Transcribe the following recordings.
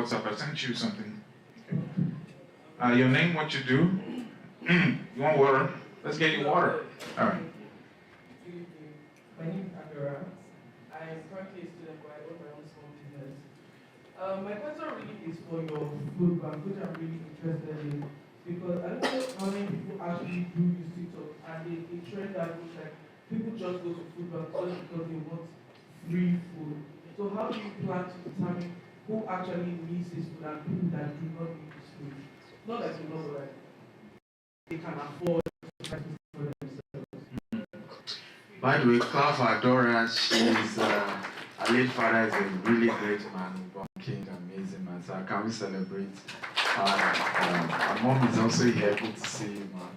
WhatsApp. I sent you something. Okay. Your name, what you do? You want water? Let's get you water. All right. My name is Akira. I am currently a student, but I own my own small business. My question really is for your food bank, which I'm really interested in, because I don't know how many people actually do use TikTok, and a trend that looks like people just go to food bank just because they want free food. So how do you plan to determine who actually needs this food and people that do not need this food? Not that you know, like they can afford to purchase for themselves. By the way, clap for Adora. She's her late father is a really great man, born king, amazing man. So can we celebrate her? Her mom is also here. Good to see you, man.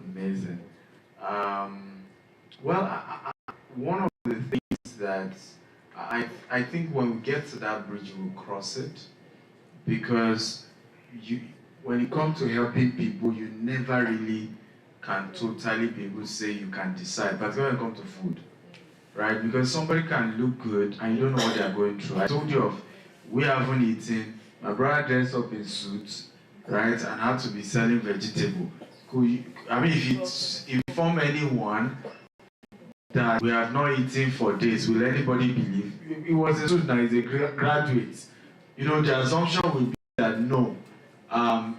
Amazing. One of the things that I think when we get to that bridge, we'll cross it, because when it comes to helping people, you never really can totally be able to say you can decide, but when it comes to food, right? Because somebody can look good and you don't know what they're going through. I told you of, we haven't eaten, my brother dressed up in suits, right, and had to be selling vegetable. If you inform anyone that we have not eaten for days, will anybody believe? It was a student that is a graduate. The assumption will be that no,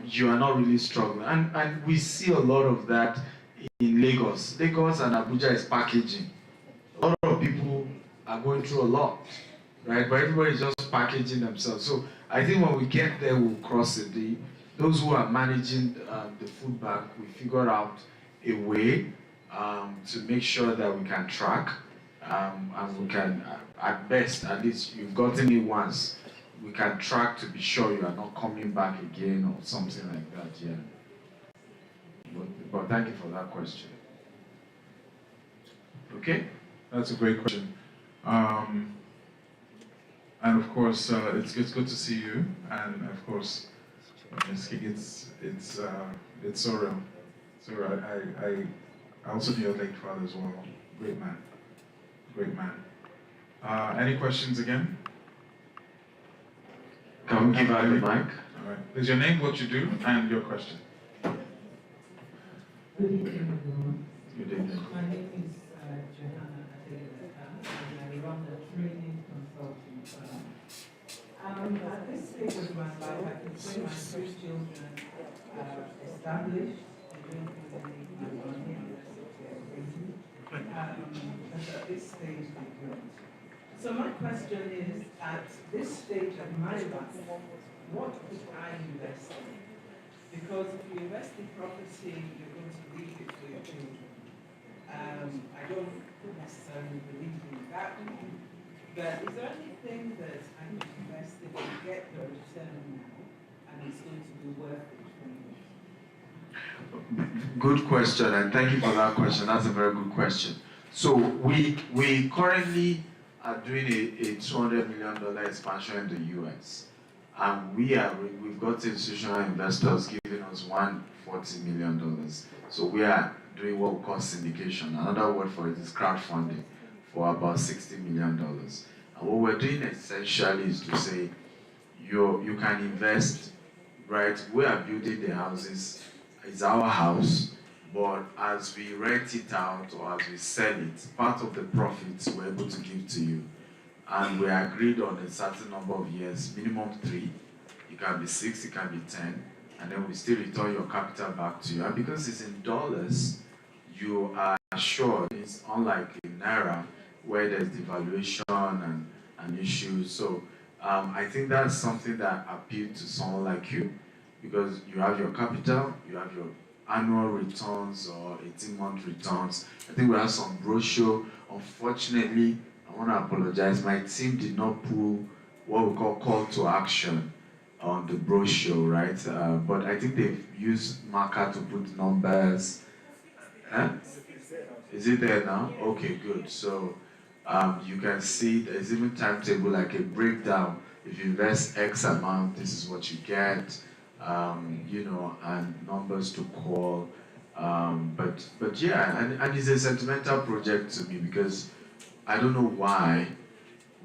you are not really struggling. And we see a lot of that in Lagos. Lagos and Abuja is packaging. A lot of people are going through a lot, right? But everybody is just packaging themselves. So I think when we get there, we'll cross it. Those who are managing the food bank, we figure out a way to make sure that we can track and we can, at best, at least you've gotten it once, we can track to be sure you are not coming back again or something like that, yeah. But thank you for that question. Okay? That's a great question. And of course, it's good to see you. And of course, it's so real. So I also knew your late father as well. Great man. Great man. Any questions again? Can we give her the mic? All right. Is your name, what you do, and your question? Good evening, everyone. Good evening. My name is Johanna Adeleka, and I run a training consulting firm. At this stage of my life, I can say my three children are established. I don't think they need my money unless they're crazy. But at this stage, they don't. So my question is, at this stage of my life, what could I invest in? Because if you invest in property, you're going to leave it for your children. I don't necessarily believe in that one, but is there anything that I can invest in to get the return now, and it's going to be worth it for me? Good question, and thank you for that question. That's a very good question. So we currently are doing a $200 million expansion in the US. And we've got institutional investors giving us $140 million. So we are doing what we call syndication. Another word for it is crowdfunding for about $60 million. And what we're doing essentially is to say, you can invest, right? We are building the houses. It's our house, but as we rent it out or as we sell it, part of the profits we're able to give to you. And we agreed on a certain number of years, minimum 3. It can be 6, it can be 10, and then we still return your capital back to you. And because it's in dollars, you are assured. It's unlike in Naira, where there's devaluation and issues. So I think that's something that appealed to someone like you, because you have your capital, you have your annual returns or 18-month returns. I think we have some brochure. Unfortunately, I want to apologize. My team did not pull what we call to action on the brochure, right? But I think they've used marker to put numbers. Is it there now? Okay, good. So you can see there's even timetable, like a breakdown. If you invest X amount, this is what you get, and numbers to call. But yeah, and it's a sentimental project to me, because I don't know why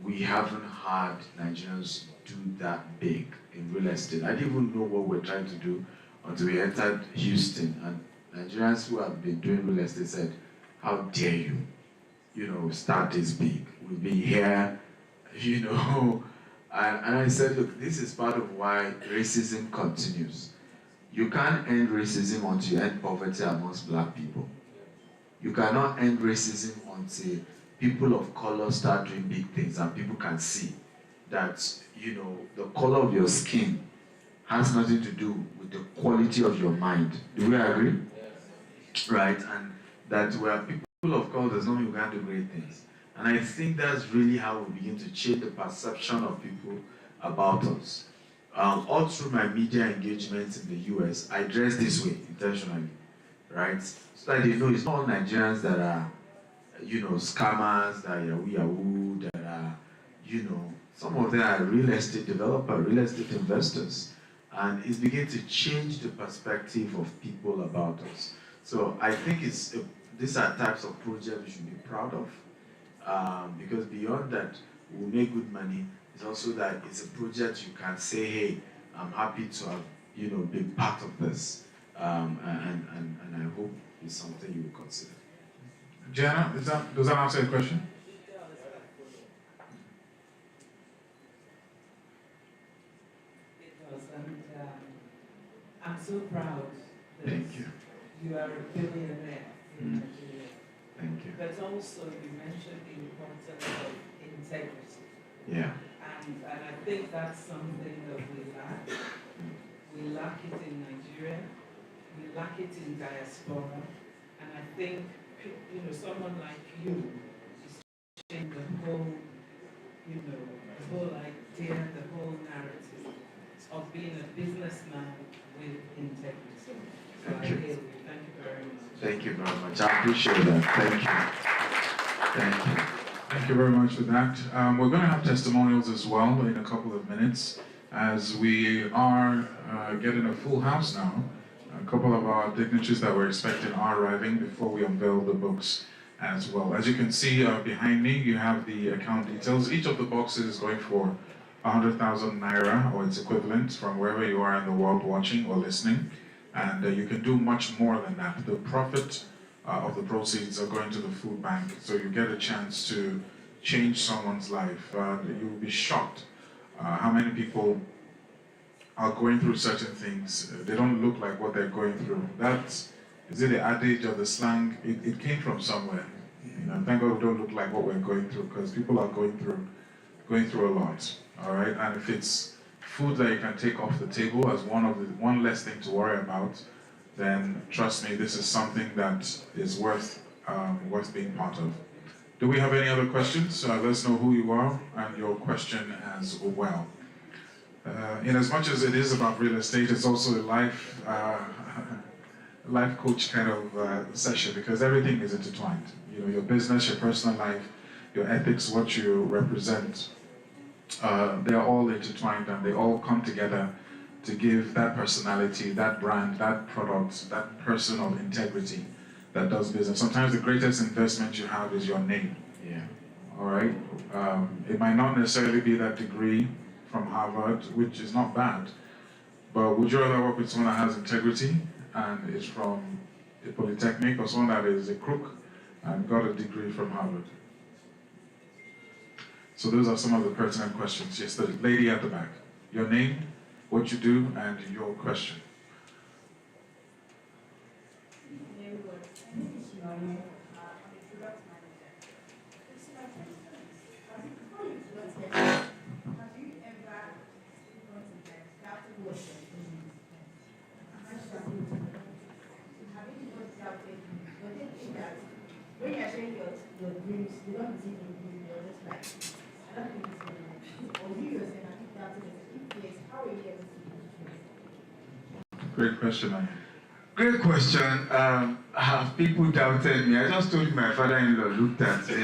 we haven't had Nigerians do that big in in real estate. I didn't even know what we're trying to do until we entered Houston, and Nigerians who have been doing real estate said, how dare you, start this big. We'll be here, And I said, look, this is part of why racism continues. You can't end racism until you end poverty amongst black people. You cannot end racism until people of color start doing big things and people can see that, the color of your skin has nothing to do with the quality of your mind. Do we agree? Yes. Right? And that where people of color does not mean we can't do great things. And I think that's really how we begin to change the perception of people about us. All through my media engagements in the US, I dress this way intentionally, right? So that they know it's not all Nigerians that are, scammers, that are yahoo, that are, some of them are real estate developers, real estate investors. And it's beginning to change the perspective of people about us. So I think these are types of projects we should be proud of. Because beyond that, we'll make good money. It's also that it's a project you can say, hey, I'm happy to have, been part of this. And I hope it's something you will consider. Gianna, does that answer your question? It does, and I'm so proud that Thank you. you are a billionaire in Nigeria. Thank you. But also you mentioned the importance of integrity. Yeah. And I think that's something that we lack. We lack it in Nigeria. We lack it in diaspora. And I think, someone like you is changing the whole, the whole idea, the whole narrative of being a businessman with integrity. So I hail you. Thank you very much. Thank you very much. I appreciate that. Thank you. Thank you. Thank you very much for that. We're going to have testimonials as well in a couple of minutes, as we are getting a full house now. A couple of our dignitaries that we're expecting are arriving before we unveil the books as well. As you can see behind me, you have the account details. Each of the boxes is going for 100,000 naira or its equivalent from wherever you are in the world watching or listening. And you can do much more than that. The profit of the proceeds are going to the food bank, so you get a chance to change someone's life. You will be shocked how many people are going through certain things. They don't look like what they're going through. Is it the adage or the slang? It came from somewhere. Thank God we don't look like what we're going through, because people are going through a lot. All right, and if it's food that you can take off the table as one less thing to worry about, then trust me, this is something that is worth being part of. Do we have any other questions? Let us know who you are and your question as well. In as much as it is about real estate, it's also a life coach kind of session, because everything is intertwined. Your business, your personal life, your ethics, what you represent, they're all intertwined, and they all come together to give that personality, that brand, that product, that person of integrity that does business. Sometimes the greatest investment you have is your name. Yeah. All right? It might not necessarily be that degree from Harvard, which is not bad, but would you rather work with someone that has integrity and is from a polytechnic, or someone that is a crook and got a degree from Harvard? So those are some of the pertinent questions. Yes, the lady at the back. Your name, what you do, and your question. When you're sharing your dreams, you don't believe in dreams, you're just like, I don't think it's going to happen. Or you yourself, I think that's it. If yes, how are you able to do it? Great question, Anya. Great question. Have people doubted me? I just told my father-in-law looked at me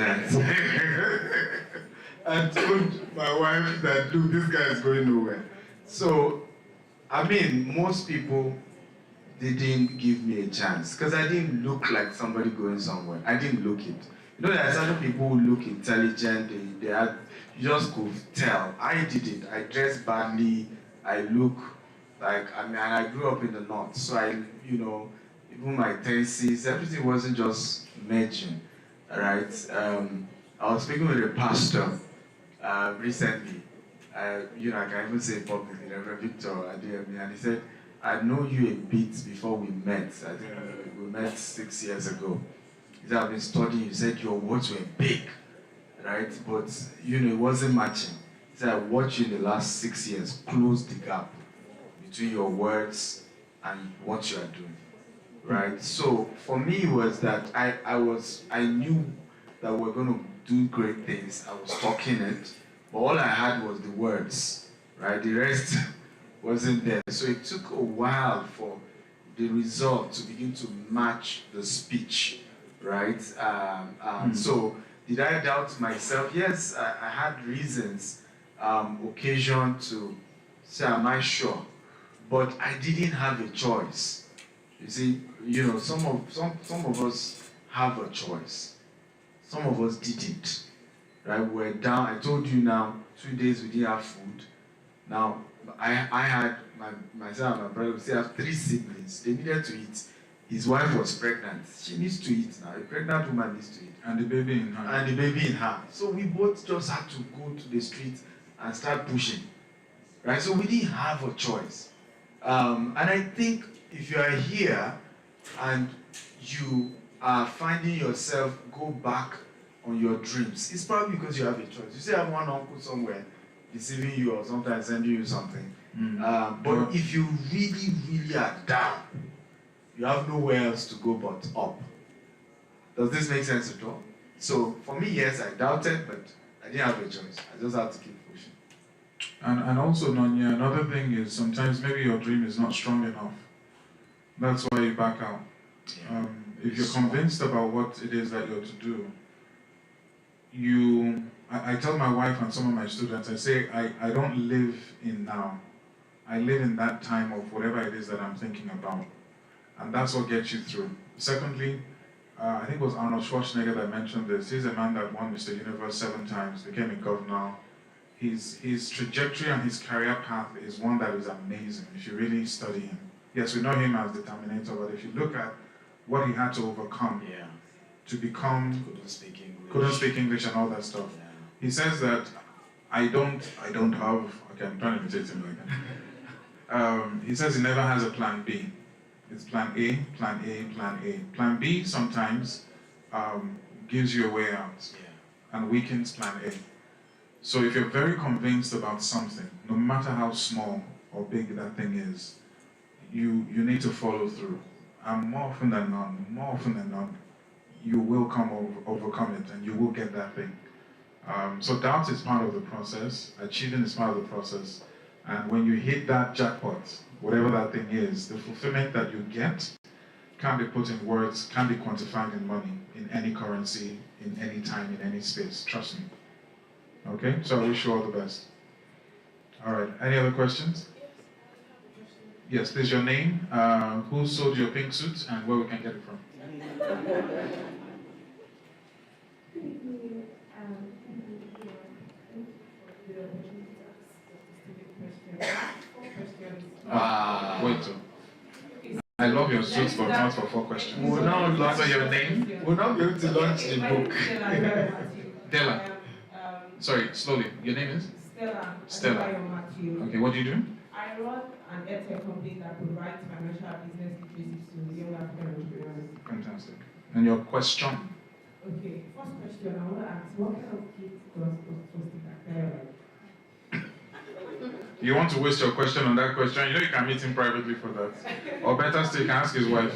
and told my wife that, look, this guy is going nowhere. So, most people didn't give me a chance because I didn't look like somebody going somewhere. I didn't look it. There are certain people who look intelligent. You just could tell. I did it. I dressed badly. I look like, I mean, and I grew up in the north, so even my tenses, everything wasn't just merging, right? I was speaking with a pastor recently, I can even say publicly, Reverend Victor Adeyemi, and he said, I know you a bit before we met. I think we met 6 years ago. He said, I've been studying. He said, your words were big, right? But, it wasn't matching. He said, I watched you in the last 6 years close the gap between your words and what you are doing, right? So for me, it was that I knew that we're going to do great things. I was talking it, but all I had was the words, right? The rest wasn't there. So it took a while for the result to begin to match the speech, right? So did I doubt myself? Yes, I had reasons, occasion to say, am I sure? But I didn't have a choice. You see, some of us have a choice. Some of us didn't, right? We're down. I told you now, 2 days we didn't have food. Now, I had myself and my brother, we still have 3 siblings. They needed to eat. His wife was pregnant. She needs to eat now. A pregnant woman needs to eat. And the baby in her. And the baby in her. So we both just had to go to the street and start pushing, right? So we didn't have a choice. And I think if you are here and you are finding yourself go back on your dreams, it's probably because you have a choice. You say, I have one uncle somewhere deceiving you or sometimes sending you something. But if you really, really are down, you have nowhere else to go but up. Does this make sense at all? So for me, yes, I doubted, but I didn't have a choice. I just had to keep pushing. And also, Nonya, another thing is sometimes maybe your dream is not strong enough. That's why you back out. Yeah. If you're convinced about what it is that you're to do, I tell my wife and some of my students, I say, I don't live in now. I live in that time of whatever it is that I'm thinking about. And that's what gets you through. Secondly, I think it was Arnold Schwarzenegger that mentioned this. He's a man that won Mr. Universe 7 times, became a governor. His trajectory and his career path is one that is amazing if you really study him. Yes, we know him as the Terminator, but if you look at what he had to overcome to become... Couldn't speak English and all that stuff. Yeah. He says that I don't have... Okay, I'm trying to imitate him again. He says he never has a plan B. It's plan A, plan A, plan A. Plan B sometimes gives you a way out and weakens plan A. So if you're very convinced about something, no matter how small or big that thing is, you need to follow through. And more often than not, you will overcome it and you will get that thing. So doubt is part of the process, achieving is part of the process. And when you hit that jackpot, whatever that thing is, the fulfillment that you get can't be put in words, can't be quantified in money, in any currency, in any time, in any space. Trust me. Okay? So I wish you all the best. All right. Any other questions? Yes, please, your name, who sold your pink suit, and where we can get it from. Wait. I love your suits, but not for 4 questions. We'll now answer your name. We'll not be able to launch the book. Della. Sorry, slowly. Your name is? Stella. Okay, what do you do? I run an edtech company that provides financial business literacy to young African entrepreneurs. Fantastic. And your question? Okay, first question, I want to ask, what kind of kids does Akintayo like? You want to waste your question on that question? You know you can meet him privately for that. Or better still, you can ask his wife.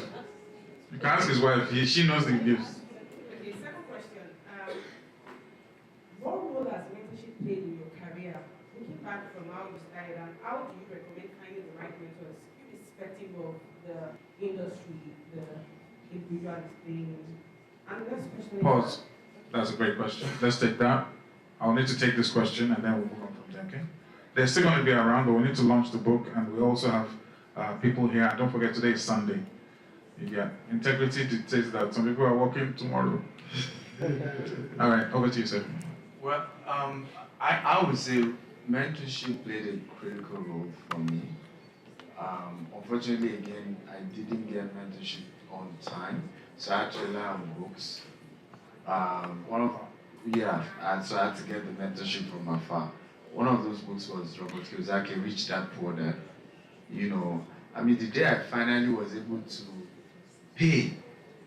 You can ask his wife. She knows the gifts. Okay, second question. What role has mentorship played in your career? Looking back from how you started, and how do you recommend finding the right mentors, irrespective of the industry, the individual is playing? And the next question Pause. That's a great question. Let's take that. I'll need to take this question and then we'll move on from there, okay? They're still going to be around, but we need to launch the book, and we also have people here. And don't forget, today is Sunday. Yeah, integrity dictates that some people are working tomorrow. All right, over to you, sir. Well, I would say mentorship played a critical role for me. Unfortunately, again, I didn't get mentorship on time, so I had to rely on books. One of yeah, and so I had to get the mentorship from afar. One of those books was Robert Kiyosaki, Rich Dad Poor Dad. You know, I mean, the day I finally was able to pay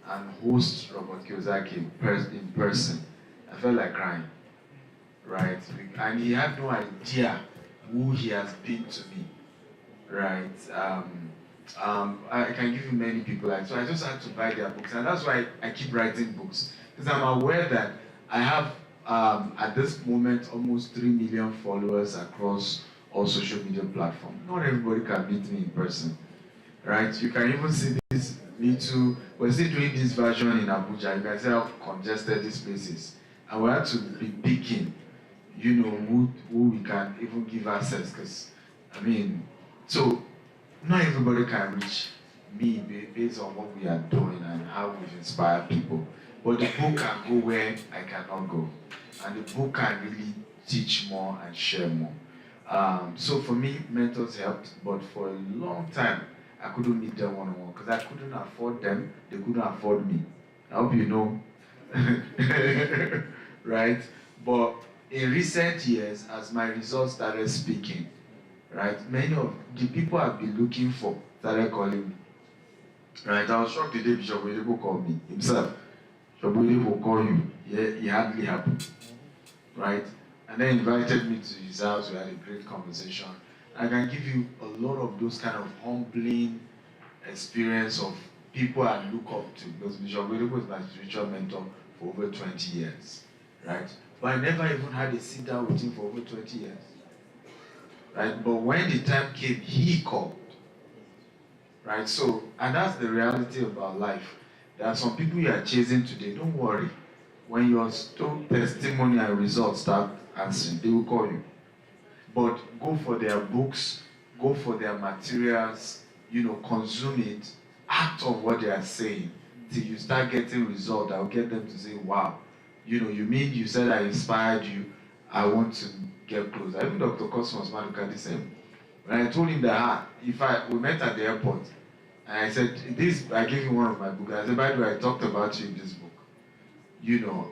and host Robert Kiyosaki in person, I felt like crying, right? And he had no idea who he has been to me, right? I can give you many people, so I just had to buy their books, and that's why I keep writing books, because I'm aware that I have, at this moment, almost 3 million followers across all social media platforms. Not everybody can meet me in person, right? You can even see this little, we're still doing this version in Abuja. You can see how congested this place is. And we have to be picking, who we can even give access, because, I mean, so not everybody can reach me based on what we are doing and how we've inspired people. But the book can go where I cannot go. And the book can really teach more and share more. So for me, mentors helped, but for a long time, I couldn't meet them one-on-one because I couldn't afford them, they couldn't afford me. I hope you know. Right? But in recent years, as my results started speaking, right, many of the people I've been looking for started calling me. Right? I was shocked the day Bishop Oyedepo called me himself. Bishop Oyedepo will call you. Yeah, it hardly happened. Right? And then invited me to his house. We had a great conversation. I can give you a lot of those kind of humbling experience of people I look up to, because Bishop Oyedepo is my spiritual mentor for over 20 years. Right? But I never even had a sit down with him for over 20 years. Right? But when the time came, he called. Right? So, and that's the reality about life. There are some people you are chasing today. Don't worry. When your testimony and results start answering, they will call you. But go for their books, go for their materials, consume it, act on what they are saying till you start getting results that will get them to say, wow, you mean you said I inspired you, I want to get closer. Even Dr. Cosmos Maduka the same. When I told him that, we met at the airport, and I said, I gave him one of my books. I said, by the way, I talked about you in this book.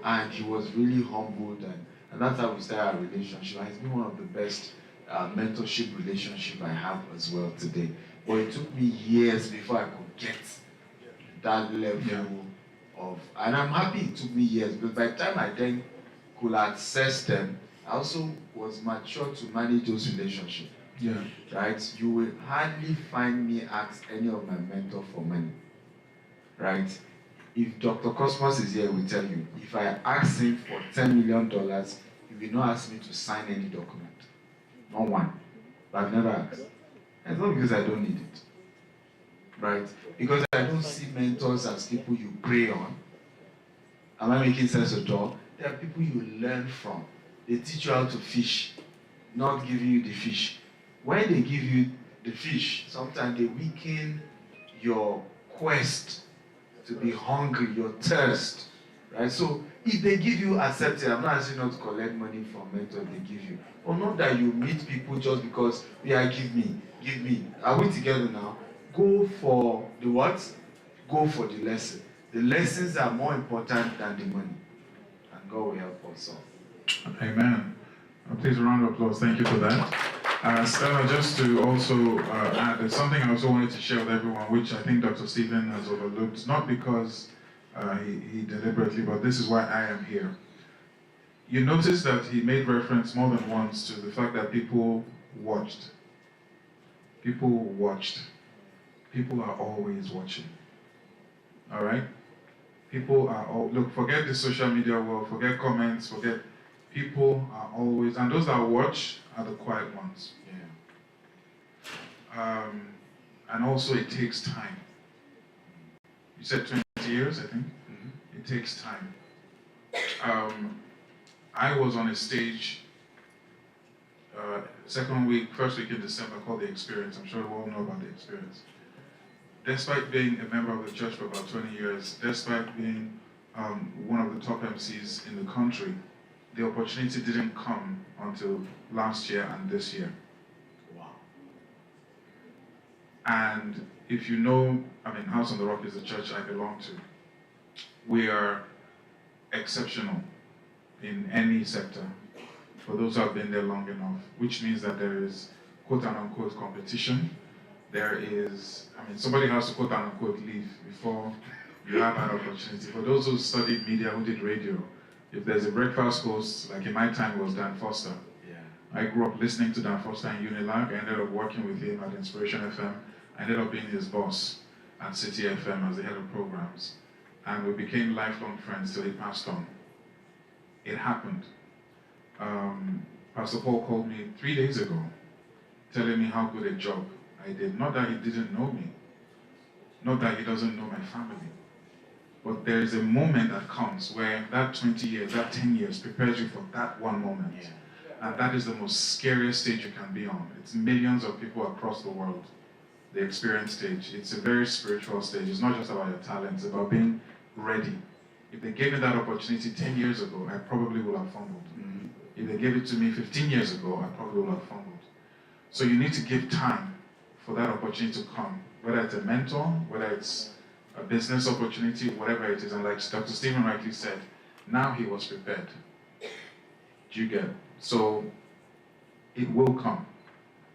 And he was really humbled, and that's how we started our relationship. And it's been one of the best mentorship relationship I have as well today. But it took me years before I could get that level of, and I'm happy it took me years, because by the time I then could access them, I also was mature to manage those relationships. Yeah. Right? You will hardly find me ask any of my mentor for money. Right? If Dr. Cosmos is here, he will tell you, if I ask him for $10 million, he will not ask me to sign any document. Not one. But I've never asked. And it's not because I don't need it. Right? Because I don't see mentors as people you pray on. Am I making sense at all? They are people you learn from. They teach you how to fish, not giving you the fish. When they give you the fish, sometimes they weaken your quest to be hungry, your thirst, right? So if they give you, accept it. I'm not asking you not to collect money from mentors they give you. Or not that you meet people just because, give me. Are we together now? Go for the what? Go for the lesson. The lessons are more important than the money. And God will help us all. Amen. Please, a round of applause. Thank you for that. Stella, just to also add, there's something I also wanted to share with everyone, which I think Dr. Stephen has overlooked, not because he deliberately, but this is why I am here. You notice that he made reference more than once to the fact that people watched. People watched. People are always watching. All right? People are all, look, forget the social media world, forget comments, forget, people are always, and those that watch are the quiet ones. Yeah. And also it takes time. You said 20 years, I think. Mm-hmm. It takes time. I was on a stage first week in December, called The Experience. I'm sure we all know about The Experience. Despite being a member of the church for about 20 years, despite being one of the top MCs in the country, the opportunity didn't come until last year and this year. Wow. And if you know, House on the Rock is the church I belong to. We are exceptional in any sector for those who have been there long enough, which means that there is quote unquote competition. There is, somebody has to quote unquote leave before you have that opportunity. For those who studied media, who did radio, if there's a breakfast host, like in my time it was Dan Foster. Yeah. I grew up listening to Dan Foster in Unilag. I ended up working with him at Inspiration FM. I ended up being his boss at City FM as the head of programs. And we became lifelong friends till he passed on. It happened. Pastor Paul called me 3 days ago, telling me how good a job I did. Not that he didn't know me, not that he doesn't know my family, but there is a moment that comes where that 20 years, that 10 years prepares you for that one moment. Yeah. And that is the most scariest stage you can be on. It's millions of people across the world, the experience stage. It's a very spiritual stage. It's not just about your talent, it's about being ready. If they gave me that opportunity 10 years ago, I probably would have fumbled. Mm-hmm. If they gave it to me 15 years ago, I probably would have fumbled. So you need to give time for that opportunity to come, whether it's a mentor, whether it's a business opportunity, whatever it is. And like Dr. Stephen rightly said, now he was prepared. Do you get it? So it will come.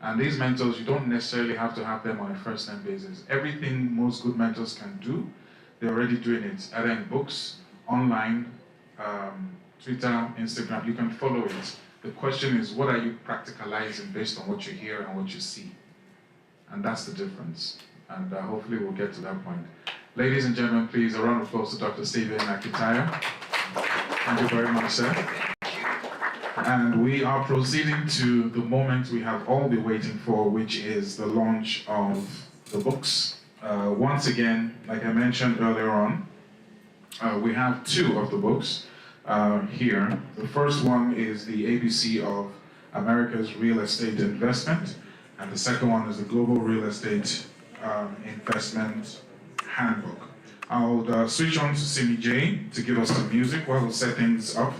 And these mentors, you don't necessarily have to have them on a first-name basis. Everything most good mentors can do, they're already doing it, either in books, online, Twitter, Instagram, you can follow it. The question is, what are you practicalizing based on what you hear and what you see? And that's the difference. And hopefully we'll get to that point. Ladies and gentlemen, please, a round of applause to Dr. Stephen Akintayo. Thank you very much, sir. And we are proceeding to the moment we have all been waiting for, which is the launch of the books. Once again, like I mentioned earlier on, we have two of the books here. The first one is the ABC of America's Real Estate Investment, and the second one is the Global Real Estate Investment Handbook. I'll switch on to Simi J to give us some music while we set things up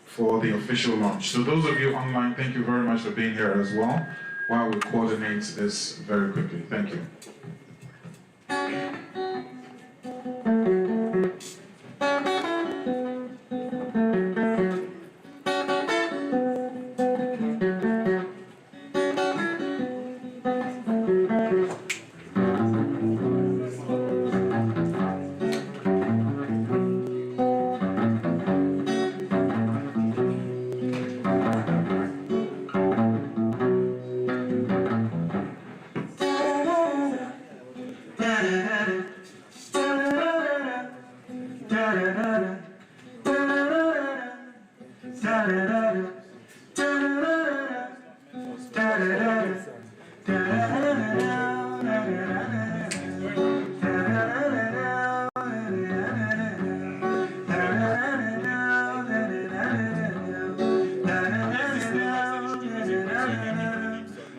for the official launch. So those of you online, thank you very much for being here as well, while we coordinate this very quickly. Thank you.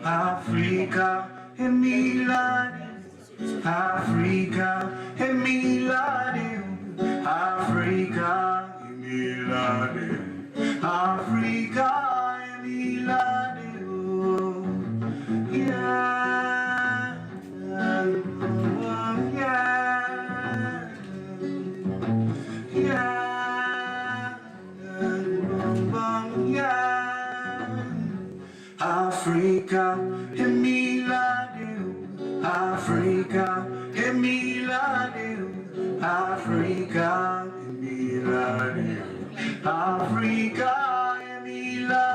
Africa, Emilade, Africa, Emilade, Africa, Emilade, Africa, Emilade, yeah, Africa, Emilade, Africa, Emilade, Africa, Emilade, Africa, Emilade,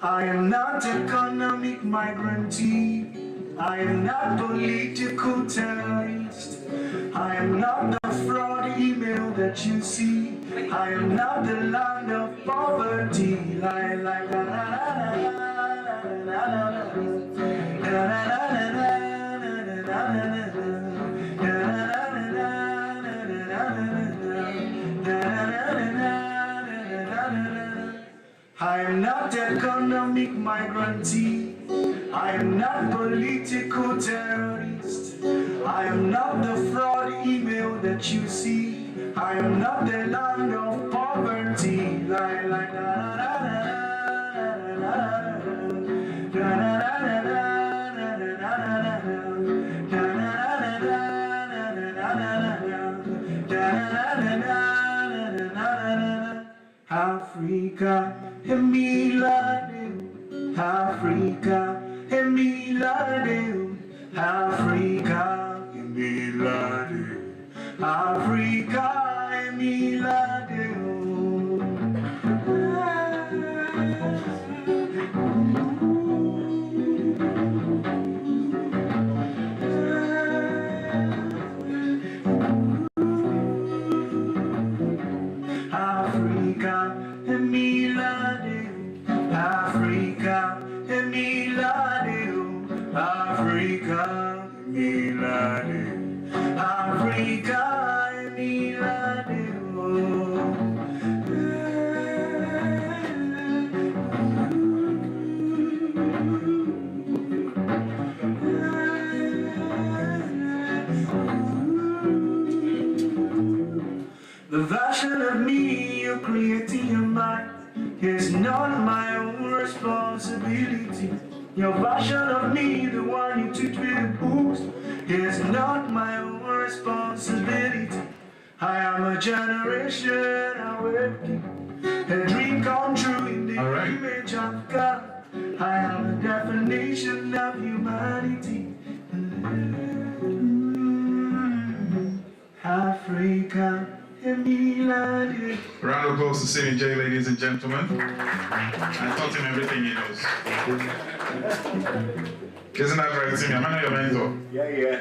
I am not economic migrantee. I am not political terrorist. I am not the fraud email that you see. I am not the land of poverty. poverty. I am not political terrorist. I am not the fraud email that you see. I am not the land of poverty. La, la, la, la, la, Africa, Emilade, Africa, Emilade, Africa, Emilade, Africa, Emilade. Africa, Emilade, Africa, Emilade, Africa, Emilade, Africa, Emilade. The version of me you create in your mind is not my own responsibility. Your version of me, the one you took with the books, is not my own responsibility. I am a generation awakening, a dream come true in the image of God. I am a definition of humanity. Africa. Round of applause to Sydney J, ladies and gentlemen. I taught him everything he knows. Isn't that right, Timmy? Am I not your mentor? Yeah.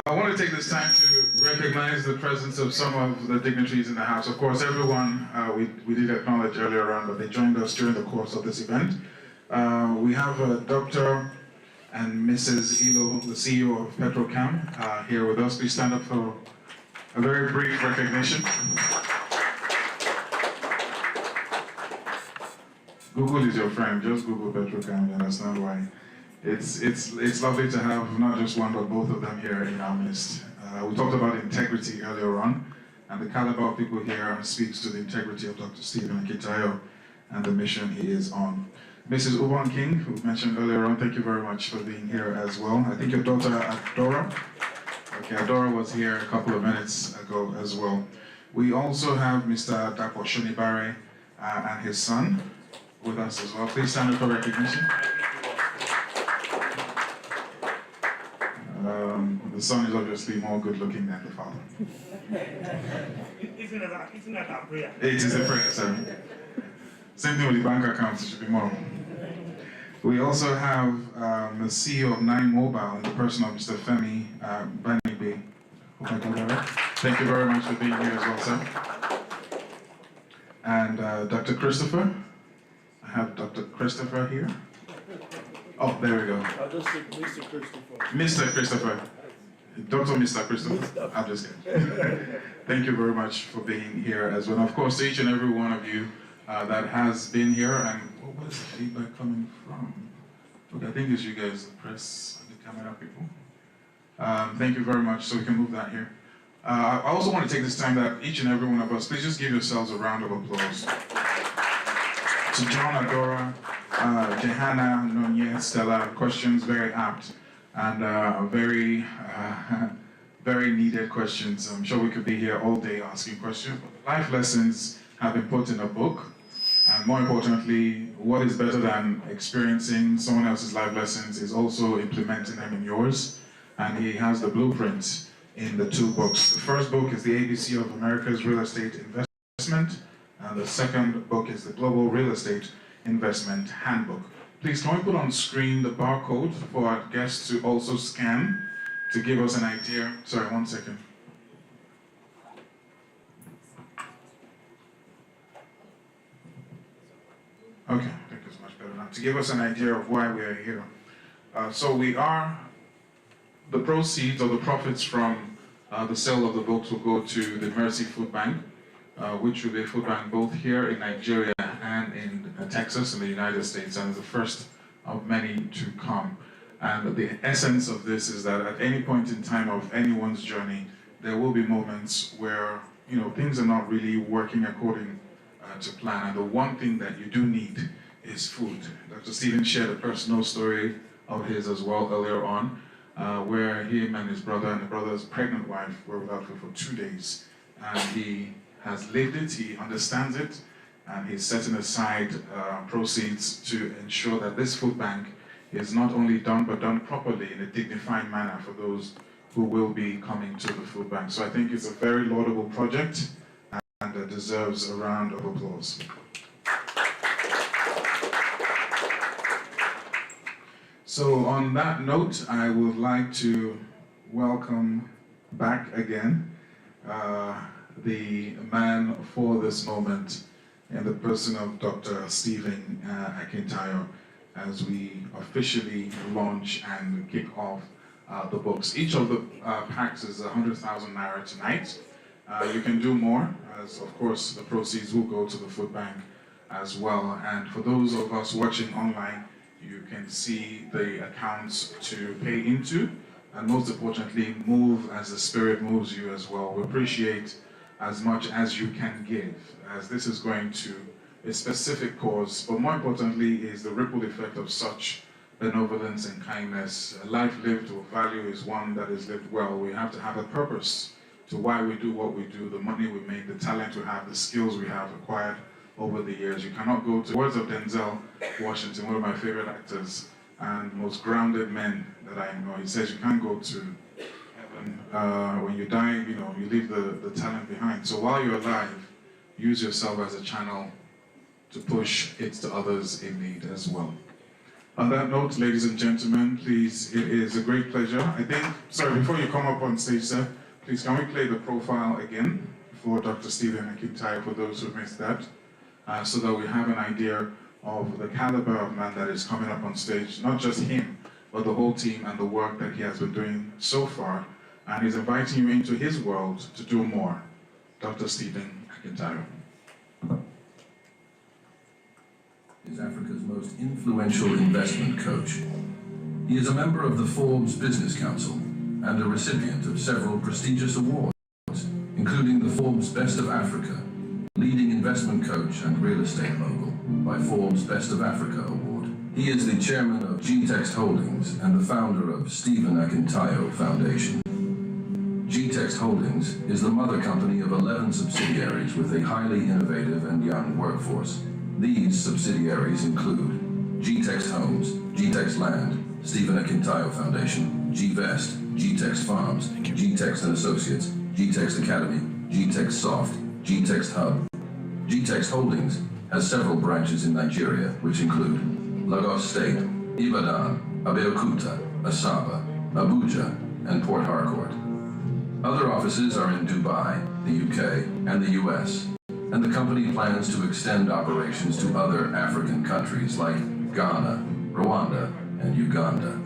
I want to take this time to recognize the presence of some of the dignitaries in the house. Of course, everyone we did acknowledge earlier on, but they joined us during the course of this event. We have Dr. and Mrs. Elo, the CEO of Petrocam, here with us. Please stand up for a very brief recognition. Google is your friend. Just Google Petrocam, you understand why. It's lovely to have not just one, but both of them here in our midst. We talked about integrity earlier on, and the caliber of people here speaks to the integrity of Dr. Stephen Akintayo and the mission he is on. Mrs. Uban King, who mentioned earlier on, thank you very much for being here as well. I think your daughter Adora. Okay, Adora was here a couple of minutes ago as well. We also have Mr. Dapo Shonibare and his son with us as well. Please stand up for recognition. The son is obviously more good looking than the father. Isn't that our prayer? It is a prayer, sir. Same thing with the bank accounts, it should be more. We also have the CEO of 9 Mobile in the person of Mr. Femi Banibe. Thank you very much for being here as well, sir. And Dr. Christopher. I have Dr. Christopher here. Oh, there we go. I'll just say Mr. Christopher. Mr. Christopher. Dr. Mr. Christopher. I'm just kidding. Thank you very much for being here as well. And of course, to each and every one of you that has been here, and what is the feedback coming from? Okay, I think it's you guys, the press, the camera people. Thank you very much, so we can move that here. I also want to take this time that each and every one of us, please just give yourselves a round of applause. To John, Adora, Jehanna, Nonye, Stella, questions very apt and very needed questions. I'm sure we could be here all day asking questions, but life lessons have been put in a book. And more importantly, what is better than experiencing someone else's life lessons is also implementing them in yours. And he has the blueprint in the 2 books. The first book is the ABC of America's Real Estate Investment. And the second book is the Global Real Estate Investment Handbook. Please, can we put on screen the barcode for our guests to also scan to give us an idea? Sorry, 1 second. Okay, I think it's much better now. To give us an idea of why we are here. So the proceeds or the profits from the sale of the books will go to the Mercy Food Bank, which will be a food bank both here in Nigeria and in Texas in the United States, and is the first of many to come. And the essence of this is that at any point in time of anyone's journey, there will be moments where things are not really working according to plan. And the one thing that you do need is food. Dr. Stephen shared a personal story of his as well earlier on, where him and his brother and the brother's pregnant wife were without food for 2 days. And he has lived it, he understands it, and he's setting aside proceeds to ensure that this food bank is not only done, but done properly in a dignified manner for those who will be coming to the food bank. So I think it's a very laudable project and deserves a round of applause. So on that note, I would like to welcome back again the man for this moment in the person of Dr. Stephen Akintayo, as we officially launch and kick off the books. Each of the packs is 100,000 naira tonight. You can do more, as of course the proceeds will go to the food bank as well. And for those of us watching online, you can see the accounts to pay into, and most importantly, move as the Spirit moves you as well. We appreciate as much as you can give, as this is going to a specific cause, but more importantly is the ripple effect of such benevolence and kindness. A life lived with value is one that is lived well. We have to have a purpose to why we do what we do, the money we make, the talent we have, the skills we have acquired over the years. You cannot go to, words of Denzel Washington, one of my favorite actors and most grounded men that I know. He says you can't go to heaven when you die, you leave the talent behind. So while you're alive, use yourself as a channel to push it to others in need as well. On that note, ladies and gentlemen, please, it is a great pleasure. Sorry, before you come up on stage, sir, please can we play the profile again for Dr. Stephen Akintayo, for those who missed that, so that we have an idea of the caliber of man that is coming up on stage, not just him, but the whole team and the work that he has been doing so far, and he's inviting you into his world to do more. Dr. Stephen Akintayo. Is Africa's most influential investment coach. He is a member of the Forbes Business Council and a recipient of several prestigious awards, including the Forbes Best of Africa, Leading Investment Coach and Real Estate Mogul by Forbes Best of Africa Award. He is the chairman of G-Text Holdings and the founder of Stephen Akintayo Foundation. G-Text Holdings is the mother company of 11 subsidiaries with a highly innovative and young workforce. These subsidiaries include G-Text Homes, G-Text Land, Stephen Akintayo Foundation, G-Vest, G-Text Farms, G-Text and Associates, G-Text Academy, G-Text Soft, G-Text Hub. G-Text Holdings has several branches in Nigeria, which include Lagos State, Ibadan, Abeokuta, Asaba, Abuja, and Port Harcourt. Other offices are in Dubai, the UK, and the US. And the company plans to extend operations to other African countries like Ghana, Rwanda, and Uganda.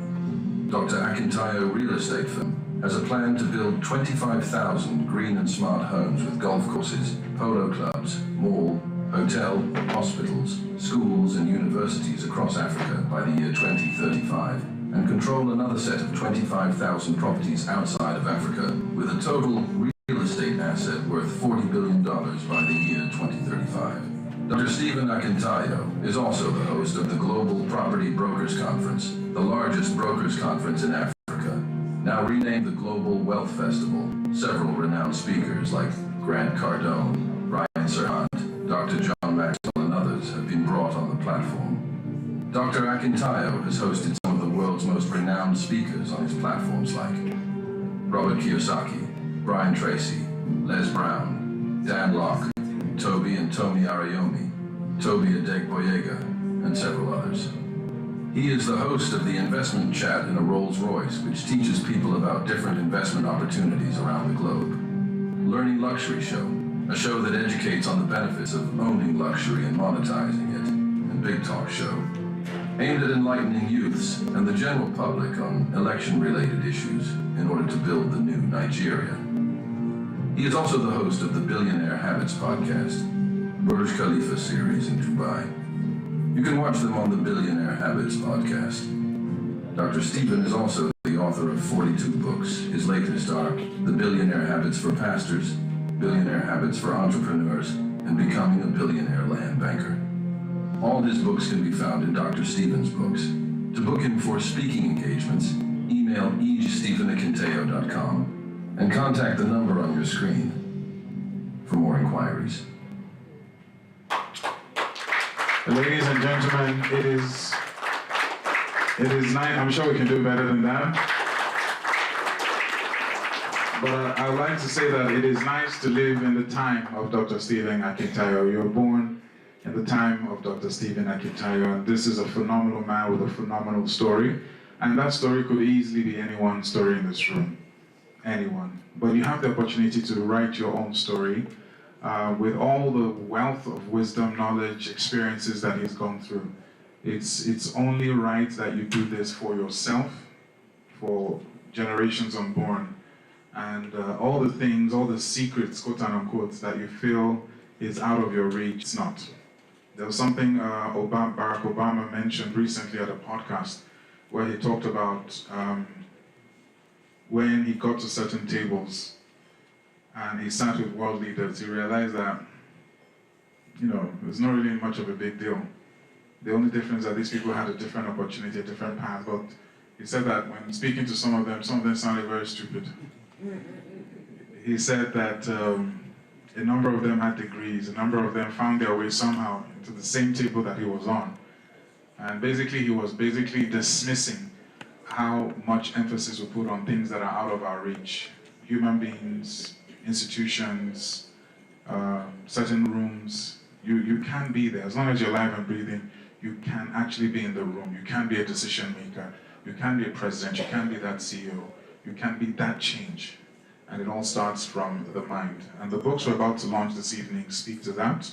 Dr. Akintayo Real Estate Firm has a plan to build 25,000 green and smart homes with golf courses, polo clubs, mall, hotel, hospitals, schools, and universities across Africa by the year 2035, and control another set of 25,000 properties outside of Africa with a total real estate asset worth $40 billion by the year 2035. Dr. Stephen Akintayo is also the host of the Global Property Brokers Conference, the largest brokers conference in Africa, now renamed the Global Wealth Festival. Several renowned speakers like Grant Cardone, Ryan Serhant, Dr. John Maxwell, and others have been brought on the platform. Dr. Akintayo has hosted some of the world's most renowned speakers on his platforms like Robert Kiyosaki, Brian Tracy, Les Brown, Dan Locke, Toby and Tomi Arayomi, Toby Adegboyega, and several others. He is the host of the Investment Chat in a Rolls-Royce, which teaches people about different investment opportunities around the globe. Learning Luxury Show, a show that educates on the benefits of owning luxury and monetizing it, and Big Talk Show, aimed at enlightening youths and the general public on election-related issues in order to build the new Nigeria. He is also the host of the Billionaire Habits podcast, Burj Khalifa series in Dubai, You can watch them on the Billionaire Habits podcast. Dr. Stephen is also the author of 42 books. His latest are The Billionaire Habits for Pastors, Billionaire Habits for Entrepreneurs, and Becoming a Billionaire Land Banker. All his books can be found in Dr. Stephen's books. To book him for speaking engagements, email e@stephenakintayo.com and contact the number on your screen for more inquiries. Ladies and gentlemen, it is nice. I'm sure we can do better than that. But I would like to say that it is nice to live in the time of Dr. Stephen Akintayo. You were born in the time of Dr. Stephen Akintayo, and this is a phenomenal man with a phenomenal story. And that story could easily be anyone's story in this room. Anyone. But you have the opportunity to write your own story with all the wealth of wisdom, knowledge, experiences that he's gone through. It's only right that you do this for yourself, for generations unborn, and all the things, all the secrets, quote and unquote, that you feel is out of your reach. It's not. There was something Barack Obama mentioned recently at a podcast where he talked about when he got to certain tables and he sat with world leaders, he realized that, it's not really much of a big deal. The only difference is that these people had a different opportunity, a different path. But he said that when speaking to some of them sounded very stupid. He said that a number of them had degrees, a number of them found their way somehow to the same table that he was on. And basically, he was dismissing how much emphasis we put on things that are out of our reach. Human beings, institutions, certain rooms. You can be there. As long as you're alive and breathing, you can actually be in the room. You can be a decision maker. You can be a president. You can be that CEO. You can be that change. And it all starts from the mind. And the books we're about to launch this evening speak to that.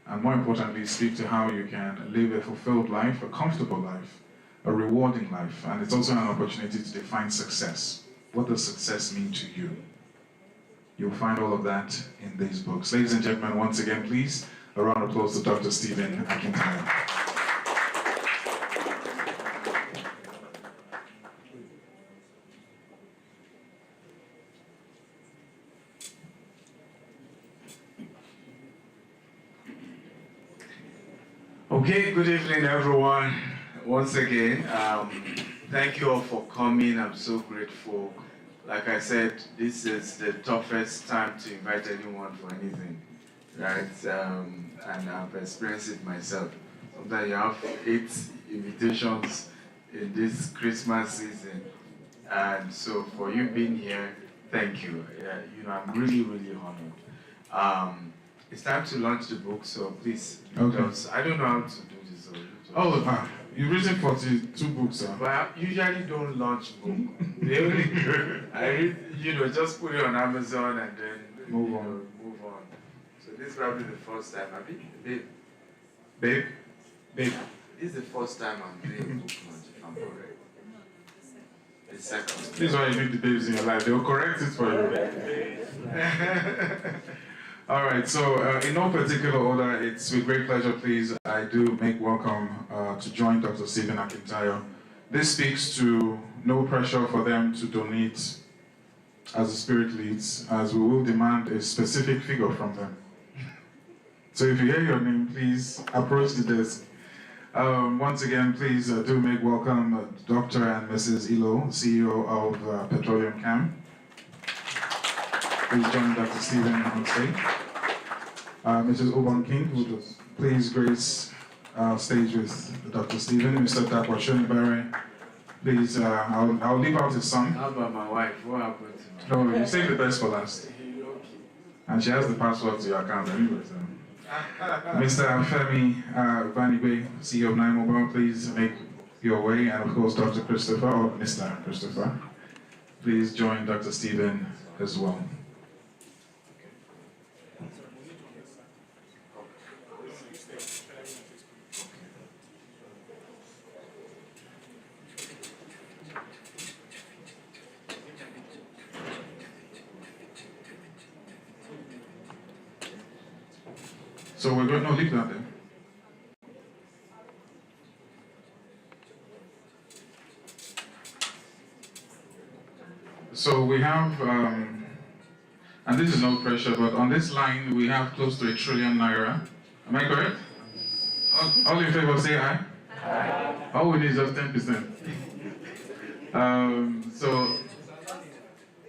And more importantly, speak to how you can live a fulfilled life, a comfortable life, a rewarding life. And it's also an opportunity to define success. What does success mean to you? You'll find all of that in these books. Ladies and gentlemen, once again, please, a round of applause to Dr. Stephen Akintayo. Okay, good evening, everyone. Once again, thank you all for coming. I'm so grateful. Like I said, this is the toughest time to invite anyone for anything, right? And I've experienced it myself. Sometimes you have 8 invitations in this Christmas season. And so for you being here, thank you. I'm really, really honored. It's time to launch the book, so please. Okay. I don't know how to do this. You've written 42 books, sir. But I usually don't launch book. They only, I read, just put it on Amazon and then Move on. So this is probably the first time. Babe? This is the first time I'm doing a book launch, if I'm correct. The second. This is why you need the babes in your life. They'll correct it for you. All right, so in no particular order, it's with great pleasure, please, I do make welcome to join Dr. Stephen Akintayo. This speaks to no pressure for them to donate as the Spirit leads, as we will demand a specific figure from them. So if you hear your name, please approach the desk. Once again, please do make welcome Dr. and Mrs. Ilo, CEO of Petroleum Cam. Please join Dr. Stephen on stage. Mrs. Oban King, who will please grace stage with Dr. Stephen. Mr. Takwa Shonibare, please, I'll leave out his son. How about my wife? What happened to No, you save the best for last. And she has the password to your account anyway. So. Mr. Femi Vanigwe, CEO of 9 Mobile, please make your way. And of course, Dr. Christopher, or Mr. Christopher, please join Dr. Stephen as well. So we're going to leave that there. So we have, and this is no pressure, but on this line we have close to 1 trillion naira. Am I correct? All in favor say aye. Aye. All we need is just 10%. So,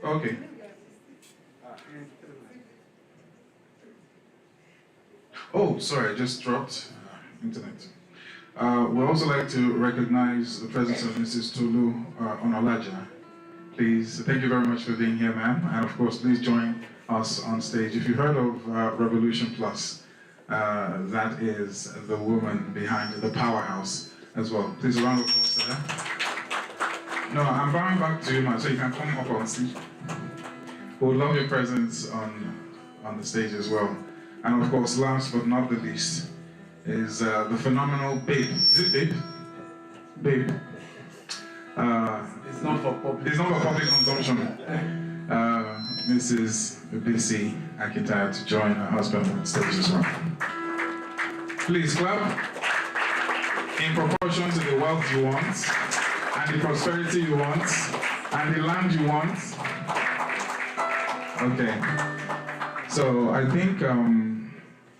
okay. Oh, sorry, I just dropped internet. We'd also like to recognize the presence of Mrs. Tolu Onolaja. Please, thank you very much for being here, ma'am. And of course, please join us on stage. If you've heard of Revolution Plus, that is the woman behind the powerhouse as well. Please, a round of applause to her. No, I'm bowing back to you, man, so you can come up on stage. We would love your presence on the stage as well. And of course, last but not the least, is the phenomenal Babe. Is it Babe? Babe. It's not for public. It's not for public consumption. Mrs. Bisi Akintayo to join her husband on stage as well. Please clap. In proportion to the wealth you want, and the prosperity you want, and the land you want. Okay. So I think,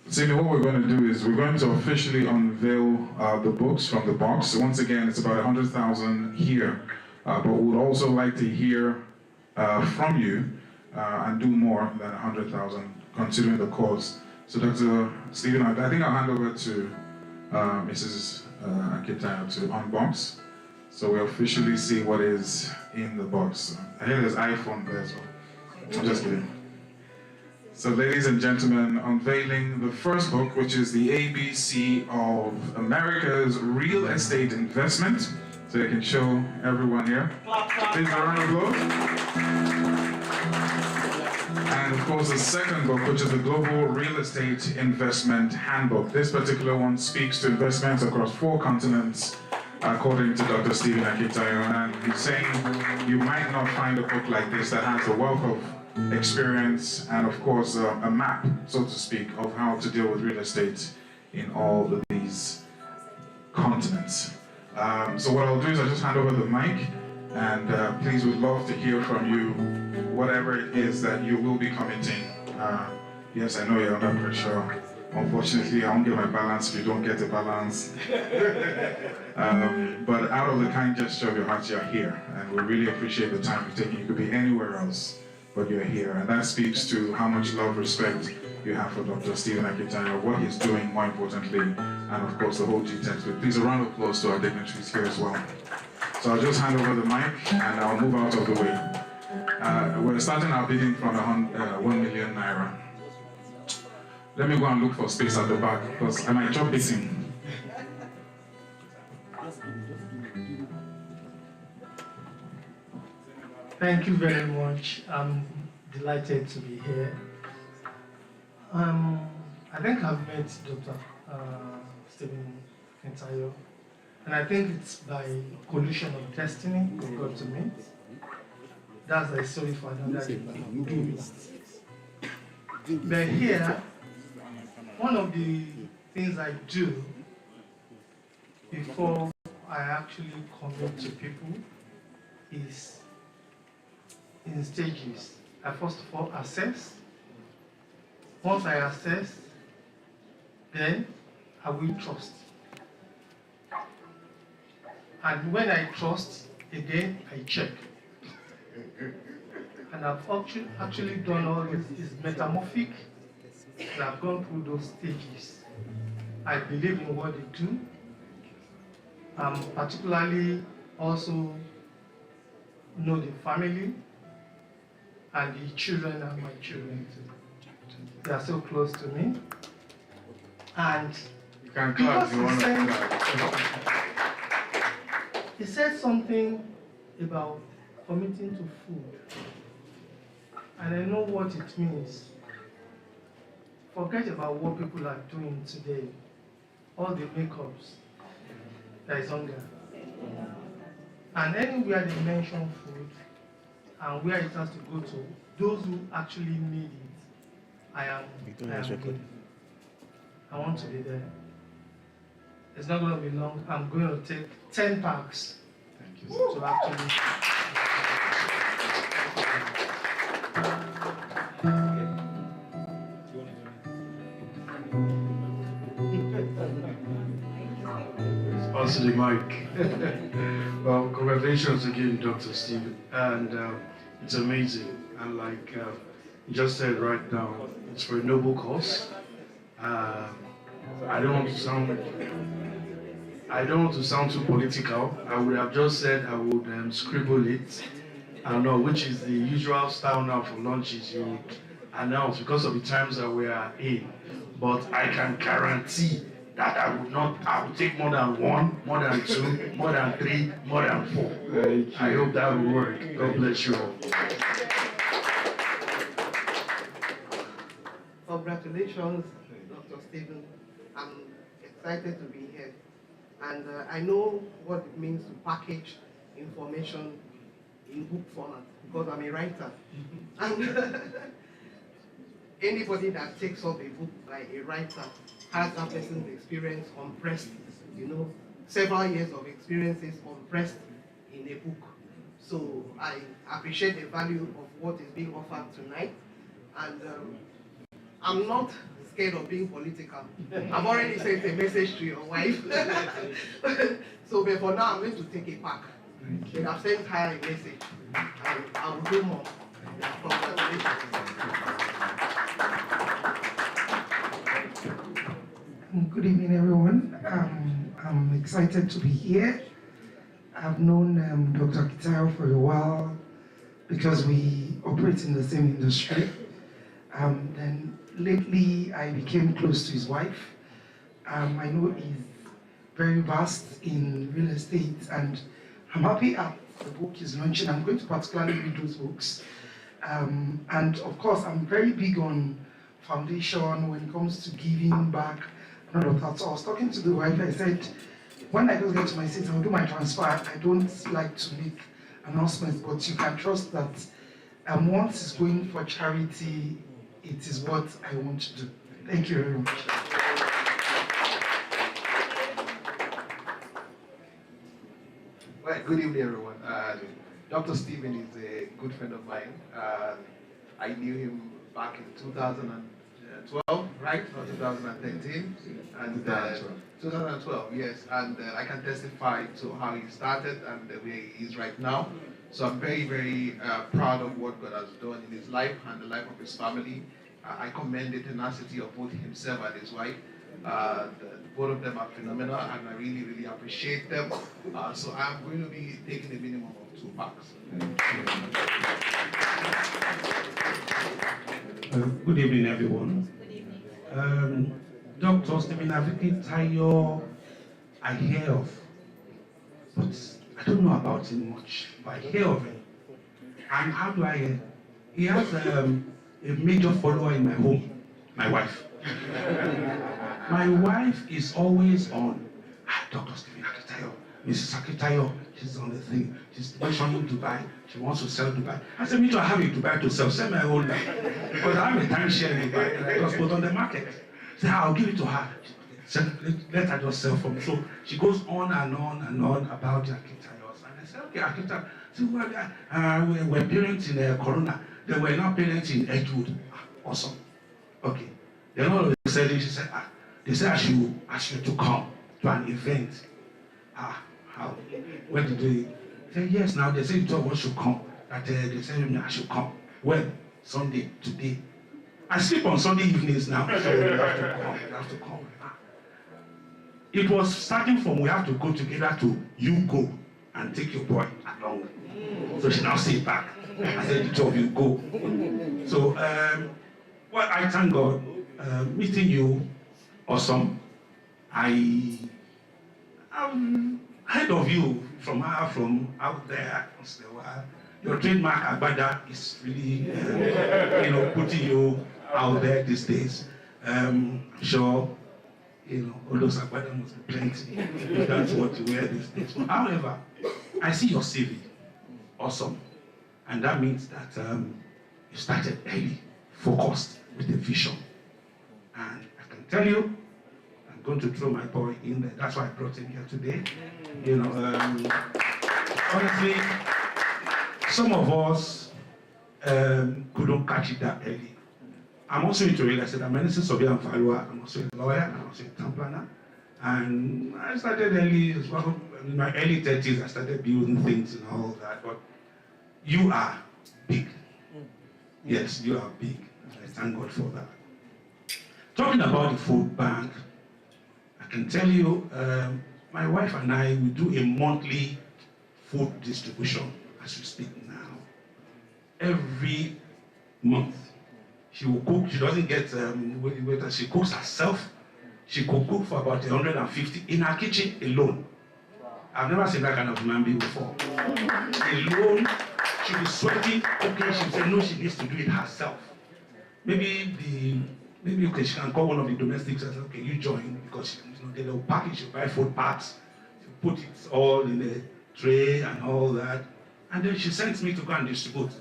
Simi, what we're going to do is we're going to officially unveil the books from the box. Once again, it's about 100,000 here, but we'd also like to hear from you and do more than 100,000, considering the cost. So Dr. Stephen, I think I'll hand over to Mrs. Akintayo to unbox. So we officially see what is in the box. I hear there's iPhone there, so I'm just kidding. So ladies and gentlemen, unveiling the first book, which is the ABC of America's Real Estate Investment. So you can show everyone here. Please, a round of applause. And of course, the second book, which is the Global Real Estate Investment Handbook. This particular one speaks to investments across 4 continents, according to Dr. Stephen Akintayo. And he's saying you might not find a book like this that has a wealth of experience and of course a map, so to speak, of how to deal with real estate in all of these continents. So what I'll do is I'll just hand over the mic, and please, would love to hear from you, whatever it is that you will be committing. Yes, I know you're under pressure. Unfortunately, I won't get my balance if you don't get a balance. But out of the kind gesture of your heart, you're here, and we really appreciate the time you've taken. You could be anywhere else, but you're here, and that speaks to how much love, respect you have for Dr. Stephen Akintayo, what he's doing, more importantly, and of course the whole G10. But please, a round of applause to our dignitaries here as well. So I'll just hand over the mic, and I'll move out of the way. We're starting our bidding from 1 million naira. Let me go and look for space at the back, because I might drop this in. Thank you very much. I'm delighted to be here. I think I've met Dr. Stephen Akintayo, and I think it's by collision of destiny we got to meet. That's a story for another day. But here, one of the things I do before I actually commit to people is in stages. I first of all assess. Once I assess, then I will trust. And when I trust, again, I check. And I've actually done all this metamorphic, and I've gone through those stages. I believe in what they do. Particularly also know the family, and the children are my children too. They are so close to me. And You can clap if you want to clap. he said something about committing to food. And I know what it means. Forget about what people are doing today. All the makeups, there is hunger. And anywhere they mention food, and where it has to go to, those who actually need it, I am good. I want to be there. It's not going to be long. I'm going to take 10 packs. Thank you. To actually. pass the mic. Well, congratulations again, Dr. Stephen. And it's amazing. And like you just said right now, it's for a noble cause. I don't want to sound too political. I would have just said I would scribble it. I don't know, which is the usual style now for lunches. You would announce because of the times that we are in. But I can guarantee that I would take more than one, more than two, more than three, more than four. I hope that will work. God bless you all. Congratulations, Dr. Stephen. I'm excited to be here. And I know what it means to package information in book format because I'm a writer. And anybody that takes up a book by a writer has that person's experience compressed, several years of experiences compressed in a book. So I appreciate the value of what is being offered tonight. And I'm not scared of being political. I've already sent a message to your wife. So but for now, I'm going to take a pack. But I've sent her a message. And I will do more. Congratulations. Good evening, everyone. I'm excited to be here. I've known Dr. Akintayo for a while because we operate in the same industry. Then lately, I became close to his wife. I know he's very vast in real estate, and I'm happy that the book is launching. I'm going to particularly read those books. And of course, I'm very big on foundation when it comes to giving back. So I was talking to the wife, I said, when I just get to my seat, I'll do my transfer. I don't like to make announcements, but you can trust that once it's going for charity, it is what I want to do. Thank you very much. Well, good evening, everyone. Dr. Stephen is a good friend of mine. I knew him back in 2012, right? Or 2013. And 2012, yes. And I can testify to how he started and the way he is right now. So I'm very, very proud of what God has done in his life and the life of his family. I commend the tenacity of both himself and his wife. Both of them are phenomenal, and I really, really appreciate them. So I'm going to be taking a minimum of 2 packs. Good evening, everyone. Dr. Stephen Akintayo, I hear of, but I don't know about him much, but I hear of him. And how do I hear? He has a major follower in my home, my wife. My wife is always on, Dr. Stephen Akintayo, Mrs. Akintayo, she's on the thing, she's mentioning Dubai, she wants to sell Dubai. I said, me too, I have a Dubai to sell, sell my own life. Because I have a timeshare in Dubai, and I just put on the market. Say, I'll give it to her. Let her just sell for me. So she goes on and on and on about the Akintayos. And I said, okay, Akintayo, so we're parents in Corona. They were not parents in Edgewood. Awesome. Okay. Then all of a sudden she said, they said I should ask you to come to an event. How? When did they say yes? Now they say you told us should come. That they said I should come. When? Sunday, today. I sleep on Sunday evenings now, so you have to come. You have to come. It was starting from we have to go together to you go and take your boy along. So she now sit back. I said the two of you go. So well, I thank God. Meeting you, awesome. I heard of you from out there. Your trademark Agbada is really, putting you out there these days. I'm sure, all those Agbada must be plenty. If that's what you wear these days. However, I see your CV, awesome, and that means that you started early, focused with a vision. And I can tell you, I'm going to throw my boy in there. That's why I brought him here today. Honestly, some of us couldn't catch it that early. I'm also into real estate. I'm an surveyor and follower. I'm also a lawyer. I'm also a town planner. And I started early as well. In my early 30s, I started building things and all that. But you are big. Yes, you are big. I thank God for that. Talking about the food bank, I can tell you, my wife and I, we do a monthly food distribution as we speak now. Every month, she will cook. She doesn't get waiter. She cooks herself. She could cook for about 150 in her kitchen alone. I've never seen that kind of human being before. Alone, she'll be sweating. Okay, she'll say no, she needs to do it herself. Maybe okay, she can call one of the domestics and say, okay, you join, because they'll package, she'll buy food packs, she'll put it all in a tray and all that, and then she sends me to go and distribute.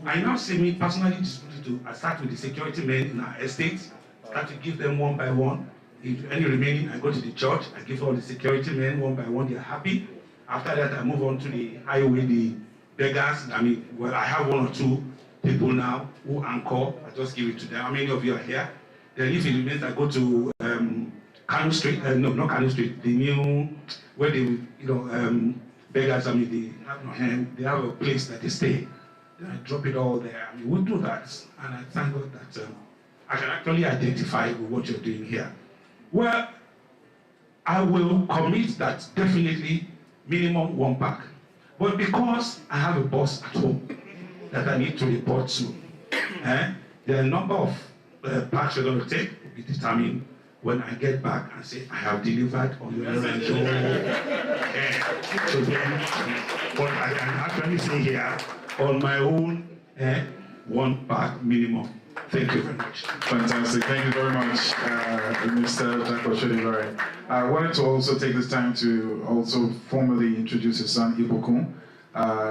I now see me personally distribute I start with the security men in our estate, start to give them one by one. If any remaining, I go to the church, I give all the security men one by one, they're happy. After that, I move on to the highway, the beggars. Well, I have one or two people now who anchor. I just give it to them. How many of you are here? Then if it remains, I go to Kano Street. No, not Kano Street. The new, where they, beggars, they have no hand. They have a place that they stay. Then I drop it all there. We do that. And I thank God that I can actually identify with what you're doing here. Well, I will commit that definitely minimum 1 pack. But because I have a boss at home that I need to report to, the number of packs you're going to take will be determined when I get back and say, I have delivered on your errand. So then, but I can actually say here, on my own, 1 pack minimum. Thank you very much. Fantastic. Thank you very much, Mr. Jakoshedivari. I wanted to also take this time to also formally introduce his son, Ibukun,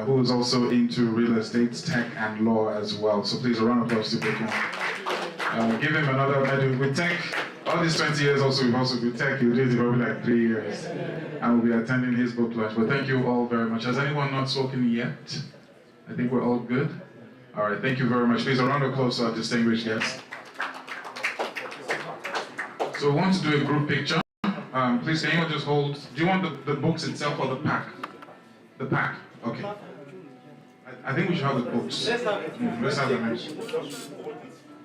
who is also into real estate, tech, and law as well. So please, a round of applause to Ibukun. Give him another medal. With tech, all these 20 years also, we've also with tech, you did probably like 3 years. And we'll be attending his book launch. But thank you all very much. Has anyone not spoken yet? I think we're all good. All right, thank you very much. Please, a round of applause to our distinguished guests. So we want to do a group picture. Please, can you just hold, do you want the books itself or the pack? The pack, okay. I think we should have the books. Let's have them.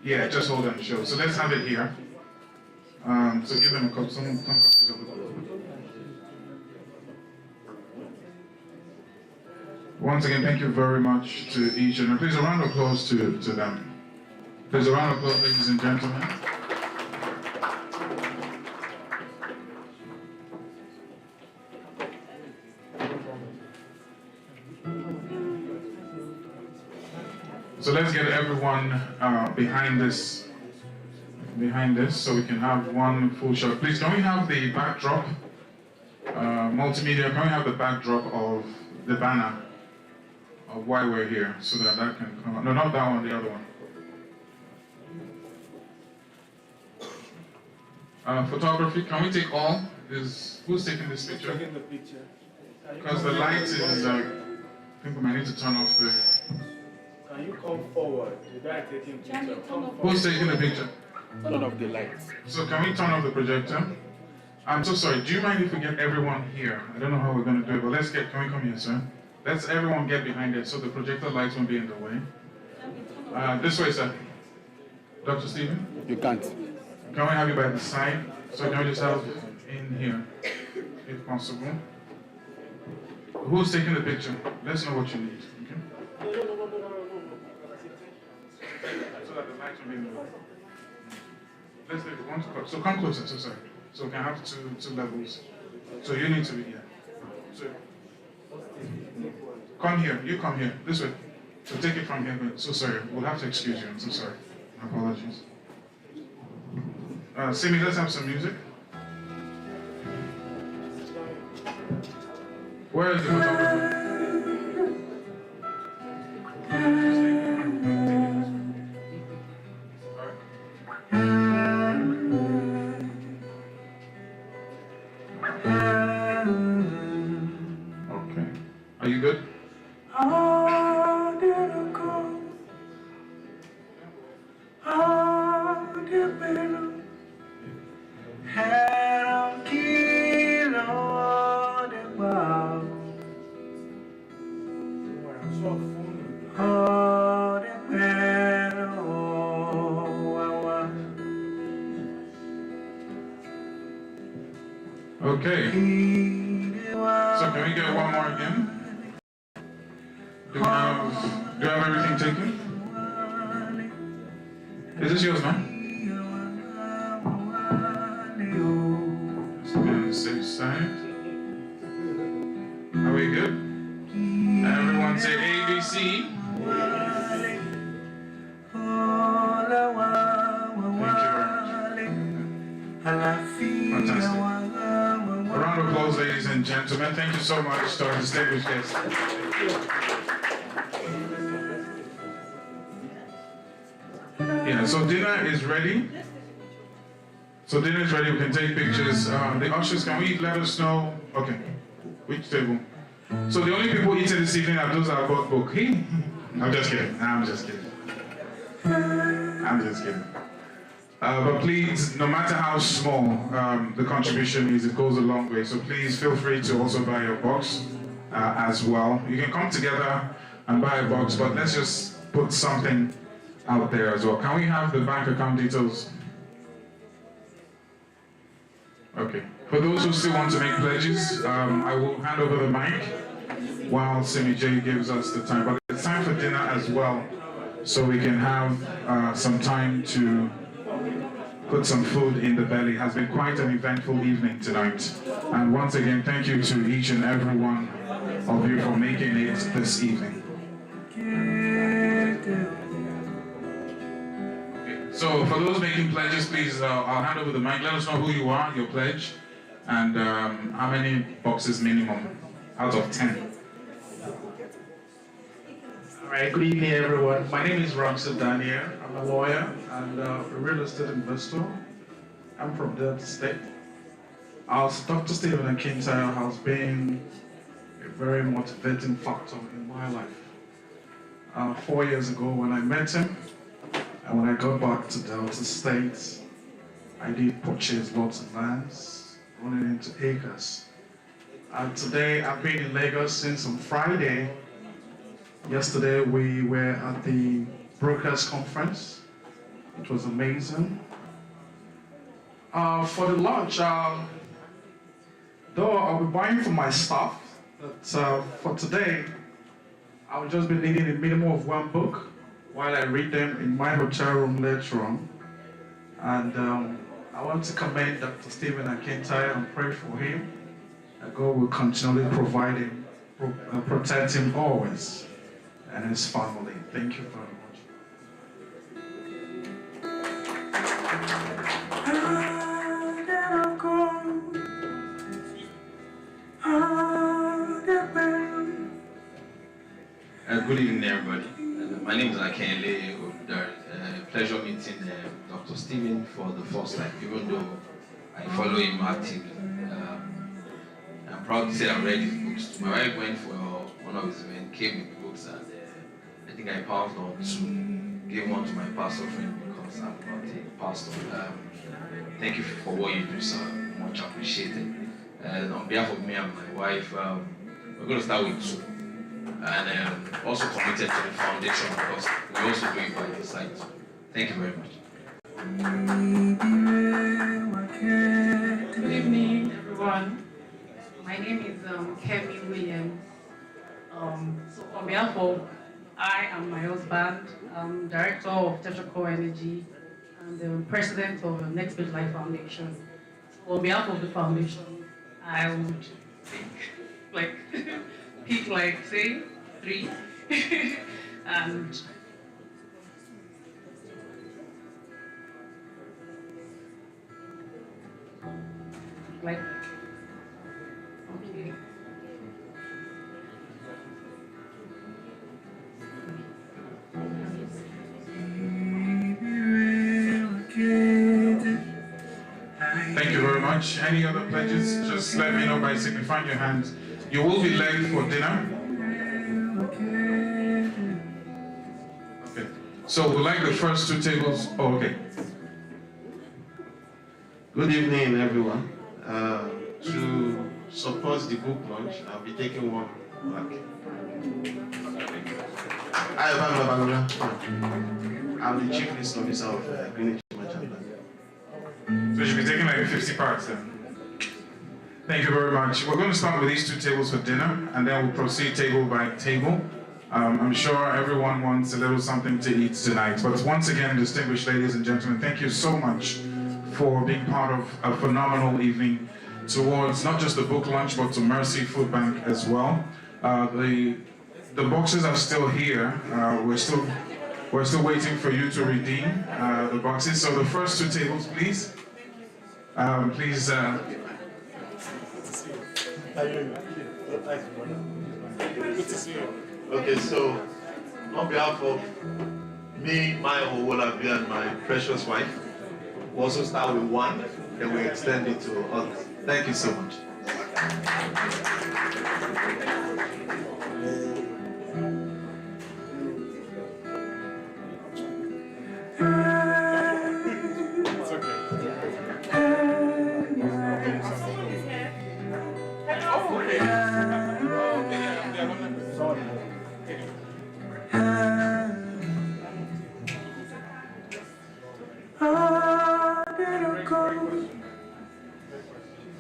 Yeah, just hold and show. So let's have it here. So give them a copy, some copies of the book. Once again, thank you very much to each and please a round of applause to them. Please a round of applause, ladies and gentlemen. So let's get everyone behind this, so we can have one full shot. Please, can we have the backdrop, multimedia? Can we have the backdrop of the banner of why we're here, so that can come out? No, not that one, the other one. Photography, can we take all? Who's taking this picture? Taking the picture. Because the light is, I think we might need to turn off the... Can you come forward? The guy taking picture. Who's taking the picture? Turn off the lights. So can we turn off the projector? I'm so sorry, do you mind if we get everyone here? I don't know how we're going to do it, but can we come here, sir? Let's everyone get behind it so the projector lights won't be in the way. This way, sir. Dr. Stephen? You can't. Can we have you by the side? So can we just have in here, if possible? Who's taking the picture? Let's know what you need, okay? So that the lights won't be in the way. Let's take one to cut. So come closer, so sorry. So we can have two levels. So you need to be here. So come here, you come here, this way. So take it from here, but so sorry. We'll have to excuse you, I'm so sorry. My apologies. Simi, let's have some music. Where is the photographer? Okay. Are you good? I'll get better. Okay. So can we get one more again? Do you have everything taken? Is this yours, man? Let's be on the safe side. Are we good? Everyone say ABC. Fantastic. A round of applause, ladies and gentlemen. Thank you so much to our distinguished guests. Yeah, so dinner is ready. So dinner is ready. We can take pictures. The ushers, can we let us know? Okay. Which table? So the only people eating this evening are those that bought book. Hey? I'm just kidding. I'm just kidding. I'm just kidding. But please, no matter how small the contribution is, it goes a long way. So please feel free to also buy your box as well. You can come together and buy a box, but let's just put something out there as well. Can we have the bank account details? Okay. For those who still want to make pledges, I will hand over the mic while Simi J gives us the time. But it's time for dinner as well, so we can have some time to put some food in the belly. It has been quite an eventful evening tonight. And once again, thank you to each and every one of you for making it this evening. Okay. So for those making pledges, please, I'll hand over the mic. Let us know who you are, your pledge, and how many boxes minimum out of 10. All right, good evening, everyone. My name is Ramsey Daniel. I'm a lawyer and a real estate investor. I'm from Delta State. Dr. Stephen Akintayo has been a very motivating factor in my life. 4 years ago when I met him, and when I got back to Delta State, I did purchase lots of lands, running into acres. And today I've been in Lagos since on Friday. Yesterday we were at the Brokers Conference. It was amazing. For the lunch, though I'll be buying for my staff, but for today, I'll just be needing a minimum of one book while I read them in my hotel room later on. And I want to commend Dr. Stephen Akintayo and pray for him. That God will continually provide him, protect him always, and his family. Thank you very much. Good evening, everybody. My name is Akintayo. Pleasure meeting Dr. Stephen for the first time, even though I follow him actively. I'm proud to say I've read his books. My wife went for one of his events, came with books, and I think I passed on two, gave one to my pastor friend because I'm not a pastor. Thank you for what you do, sir. Much appreciated. On behalf of me and my wife, we're going to start with two. And also committed to the foundation because we also do it by the side. Thank you very much. Good evening, everyone. My name is Kemi Williams. So on behalf of I and my husband, I'm director of Tetraco Energy and the president of the Next Page Life Foundation. So on behalf of the foundation, I would pick say 3 and okay. Thank you very much. Any other pledges? Just let me know by signifying your hands. You will be late for dinner. Okay. So we'd like the first two tables. Oh, okay. Good evening, everyone. To support the book launch, I'll be taking one back. I'm the chief list officer of Greenwich Merchant Bank. So it should be taking like 50 parts then. Thank you very much. We're going to start with these two tables for dinner, and then we'll proceed table by table. I'm sure everyone wants a little something to eat tonight. But once again, distinguished ladies and gentlemen, thank you so much for being part of a phenomenal evening towards not just the book launch, but to Mercy Food Bank as well. The boxes are still here. We're still waiting for you to redeem the boxes. So the first two tables, please. Please. Good to see you. Okay, so on behalf of me, my Owolabi, and my precious wife, we also start with one, then we extend it to others. Thank you so much. It's okay.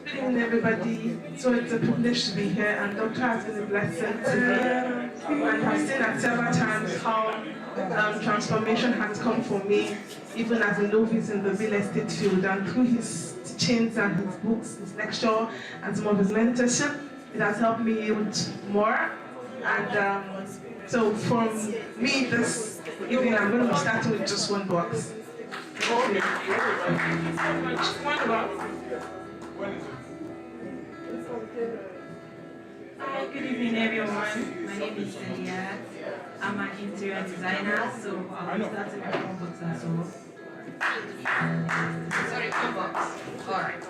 Good evening, everybody. So it's a privilege to be here, and Doctor has been a blessing to me. And I've seen at several times how transformation has come for me, even as a novice in the real estate field. And through his teachings and his books, his lecture, and some of his mentorship, it has helped me yield more. And so from me this evening, I'm going to be starting with just one box. One box. Hi, good evening everyone. My name is Celia. I'm an interior designer, so I'll be starting with one box as well. Sorry, one box. Alright.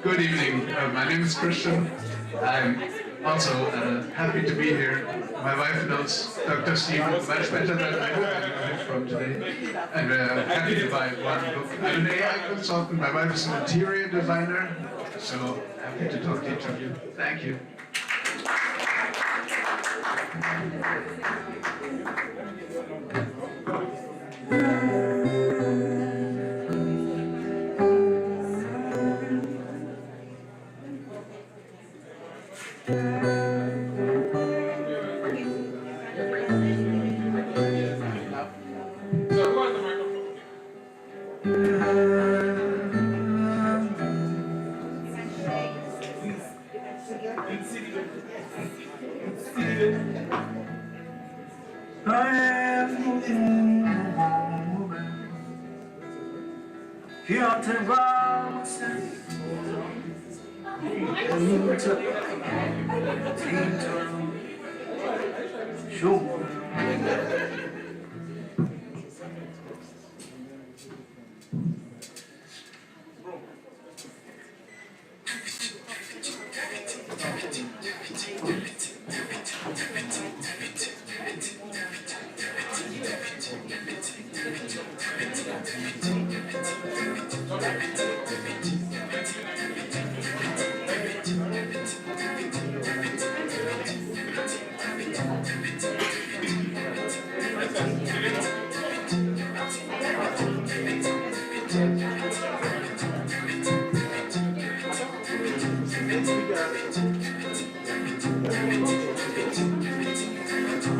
Good evening. My name is Christian. I'm also happy to be here. My wife knows Dr. Stephen much better than I know from today. And happy to buy one book. I'm an AI consultant. My wife is an interior designer. So happy to talk to each of you. Thank you.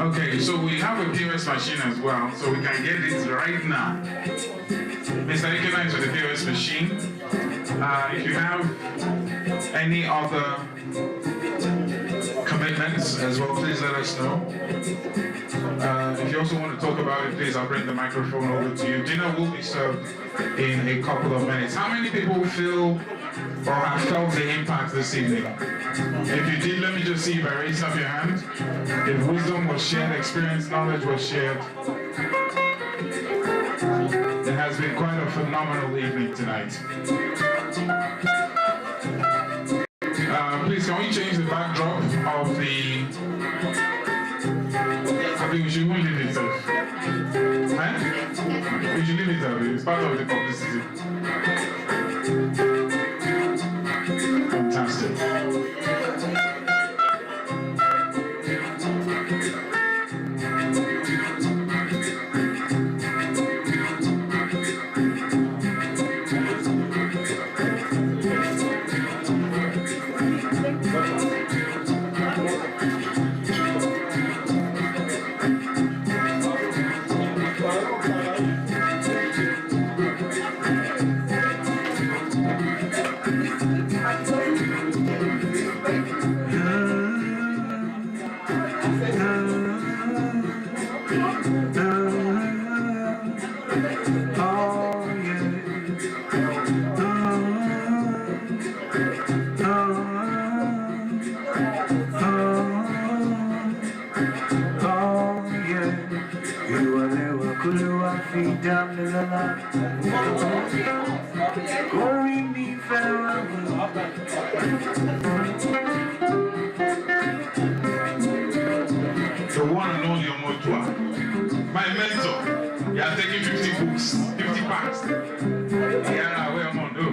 Okay, so we have a POS machine as well, so we can get it right now. Mr. Ikena is with the POS machine. If you have any other commitments as well, please let us know. If you also want to talk about it, please, I'll bring the microphone over to you. Dinner will be served in a couple of minutes. How many people feel or have felt the impact this evening? If you did, let me just see you by raising up your hand. If wisdom was shared, experience, knowledge was shared. phenomenal evening tonight. Please, can we change the backdrop of the... I think we should even leave it up. Huh? We should leave it up. It's part of the publicity. Fantastic. The one and only Omotua, my mentor. You are taking 50 books, 50 packs. Yeah, where am I? No.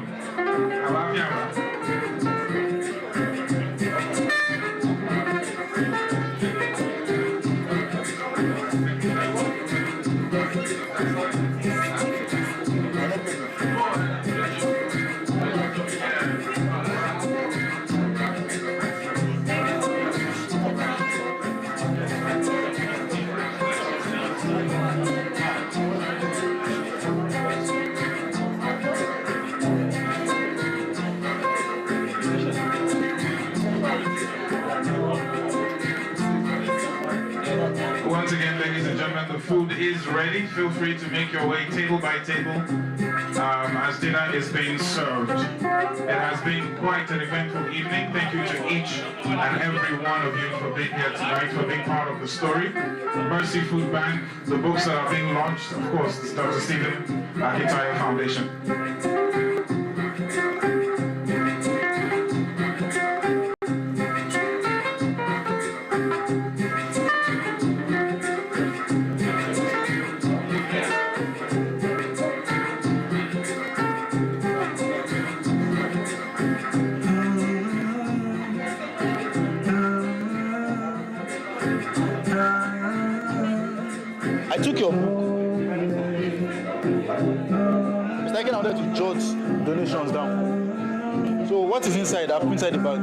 Once again, ladies and gentlemen, the food is ready. Feel free to make your way table by table as dinner is being served. It has been quite an eventful evening. Thank you to each and every one of you for being here tonight, for being part of the story. Mercy Food Bank, the books that are being launched, of course, it's Dr. Stephen Akintayo Foundation. I took your book. It's taken out there to jot donations down. So what is inside? I've inside the bag.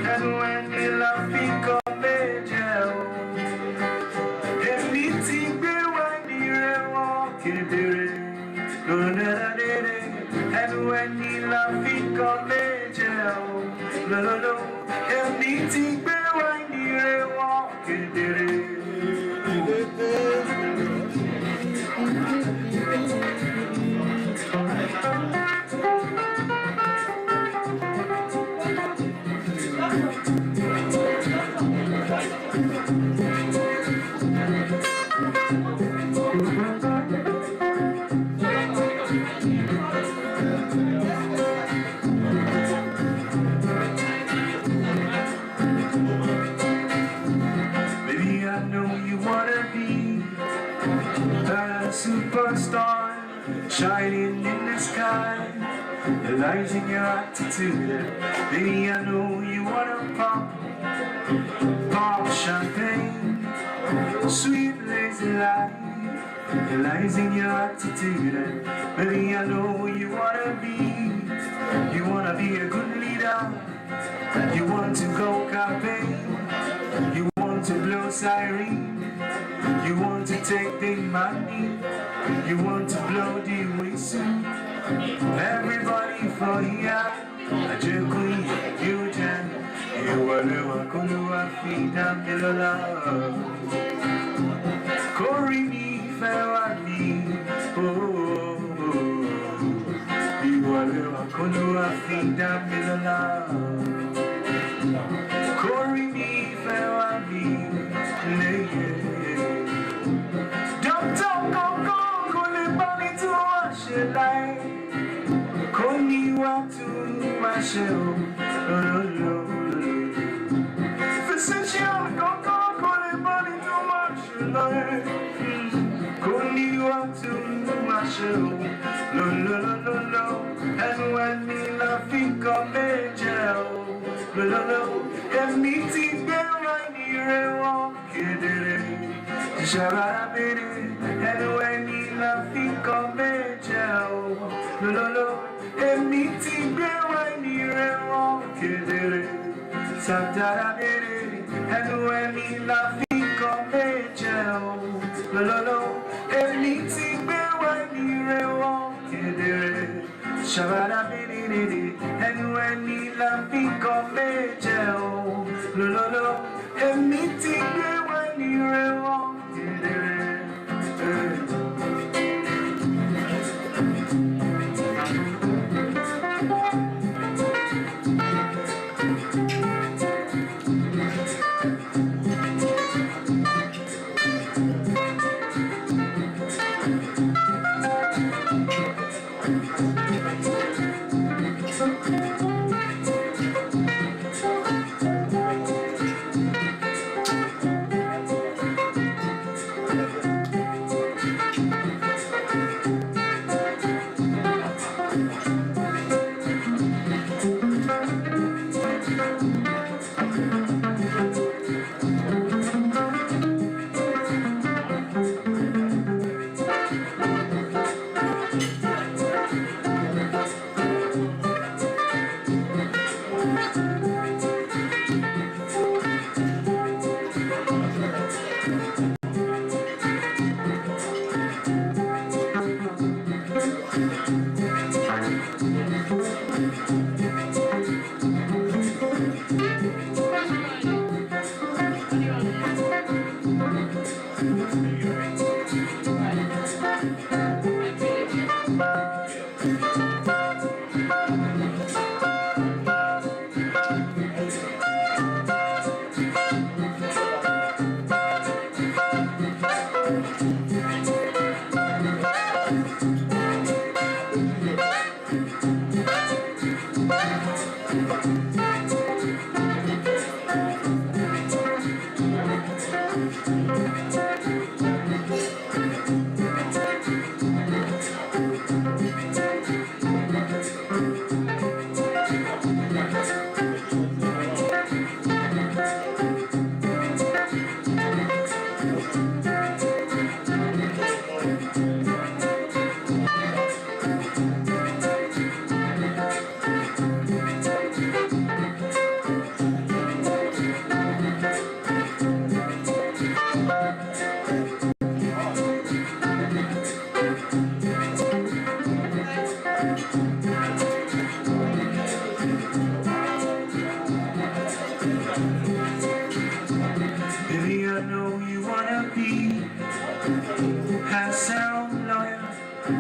And when the love become major, everything be when you walk in and when the love become major, everything be when you walk in superstar shining in the sky, the light in your attitude. Baby, I know you wanna pop champagne, sweet lazy life. It lies in your attitude, and maybe I know you wanna be a good leader. You want to go campaign, you want to blow siren, you want to take the money, you want to blow the whistle. Everybody for here, I just you can. You will feed and love. Corey me fair me, oh. You will feed and love. Corey me fair me, don't talk, go, live on it to wash your life. Call me what to myself, Physician, go, live on it to wash your life. Call me what to myself, and when me laughing come jail. And meeting there right near a and when he laughing come jail. And meeting there right near a and when he laughing come jail. And meeting there right near a and when he laughing come jail, and meeting when he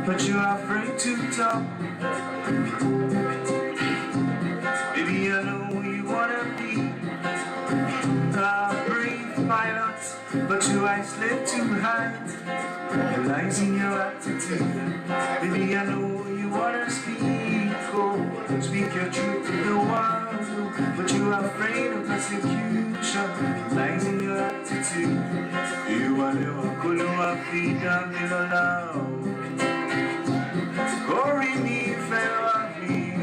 but you're afraid to talk. Baby, I know you wanna be a brave pilot, but you isolate to hide. The lies in your attitude. Baby, I know you wanna speak, oh, speak your truth to the world, but you're afraid of persecution. The lies in your attitude. You are never gonna feed down in the love. Corey me fair me,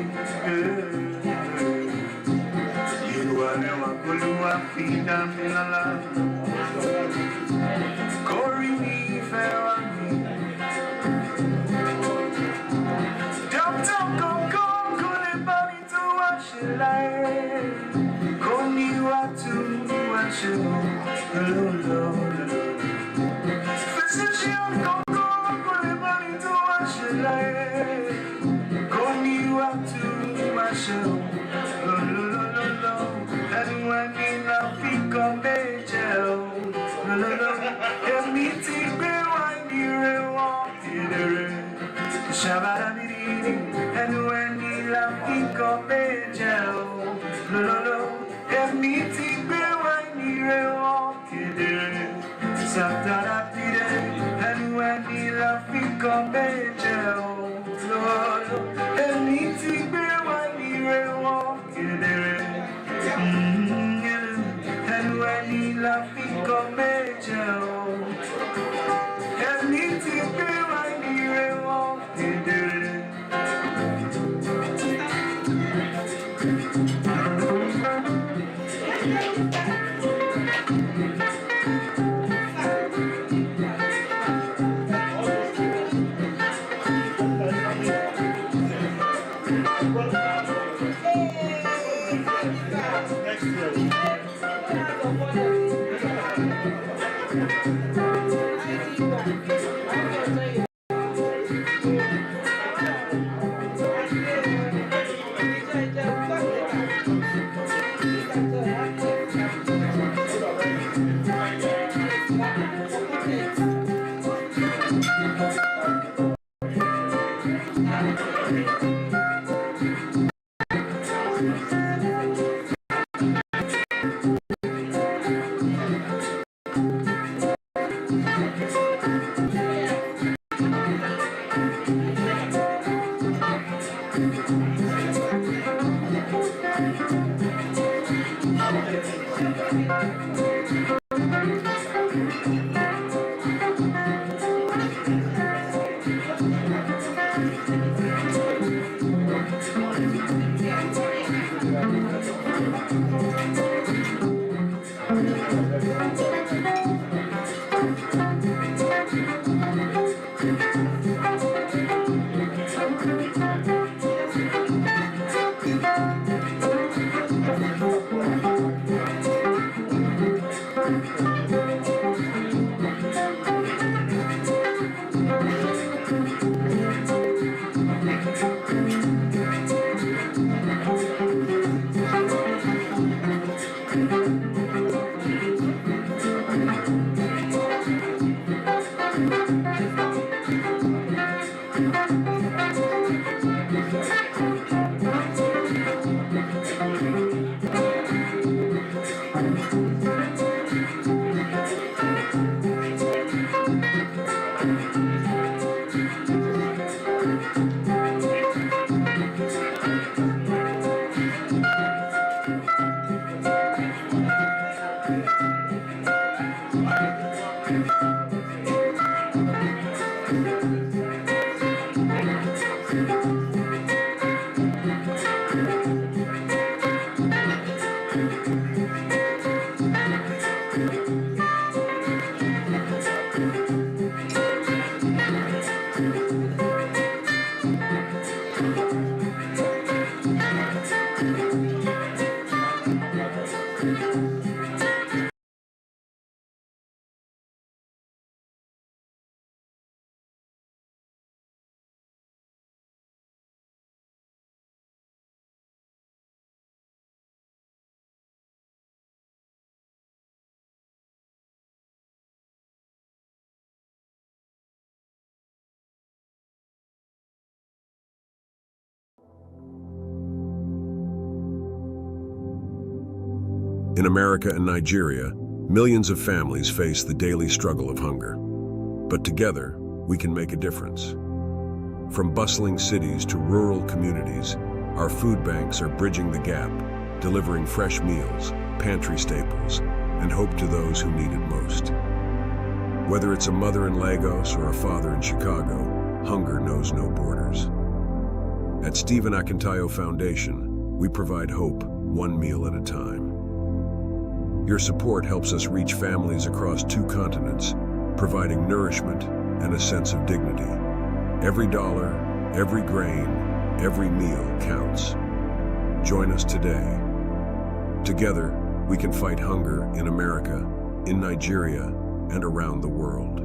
you are never gonna feed down in the love. Corey me fair me. Shabba-dabba-dee-dee, and when the laughing come angel, lo lo lo, and meeting me when the walk in Shabba-dabba-dee-dee, and when the laughing come angel, lo lo, and meeting me when the walk in and when the laughing come angel, and meeting me when the walk in In America and Nigeria, millions of families face the daily struggle of hunger. But together, we can make a difference. From bustling cities to rural communities, our food banks are bridging the gap, delivering fresh meals, pantry staples, and hope to those who need it most. Whether it's a mother in Lagos or a father in Chicago, hunger knows no borders. At Stephen Akintayo Foundation, we provide hope one meal at a time. Your support helps us reach families across 2 continents, providing nourishment and a sense of dignity. Every dollar, every grain, every meal counts. Join us today. Together, we can fight hunger in America, in Nigeria, and around the world.